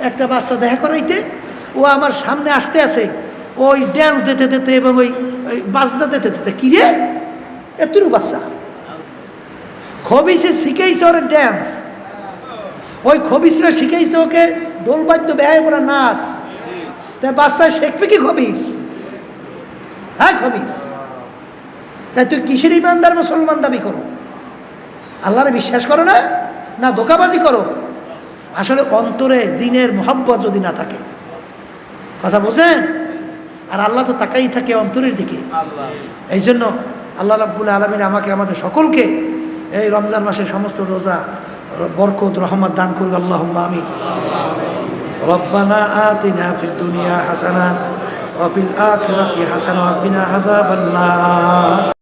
একটা বাচ্চা দেখা করাইতে, ও আমার সামনে আসতে আসে, ওই ড্যান্স দিতে দিতে এবং ওই বাজনা দিতে দিতে, কিরে এতটুকু বাচ্চা খবিসে শিখেছে ওর ড্যান্স, ওই খবিসরা শিখেছে ওকে ডোলবাদ্য ব্যয় করা নাচ, তাই বাচ্চা শিখবে কি খবিস? হ্যাঁ খবিস। তাই তুই কিসের ইমানদার মুসলমান দাবি করো? আল্লাহরে বিশ্বাস করো না, না ধোঁকাবাজি করো? আসলে অন্তরে দিনের মোহাব্বত যদি না থাকে, কথা বোঝেন? আর আল্লাহ তো তাকাই থাকে অন্তরের দিকে। এই জন্য আল্লাহ রাব্বুল আলামিন আমাকে আমাদের সকলকে এই রমজান মাসে সমস্ত রোজা বরকত রহমত দান করুক, আল্লাহুম্মা আমিন। রব্বানা আতিনা ফিদ দুনিয়া হাসানাহ ওয়া ফিল আখিরাতি হাসানাহ ওয়া কিনা আযাবান নার।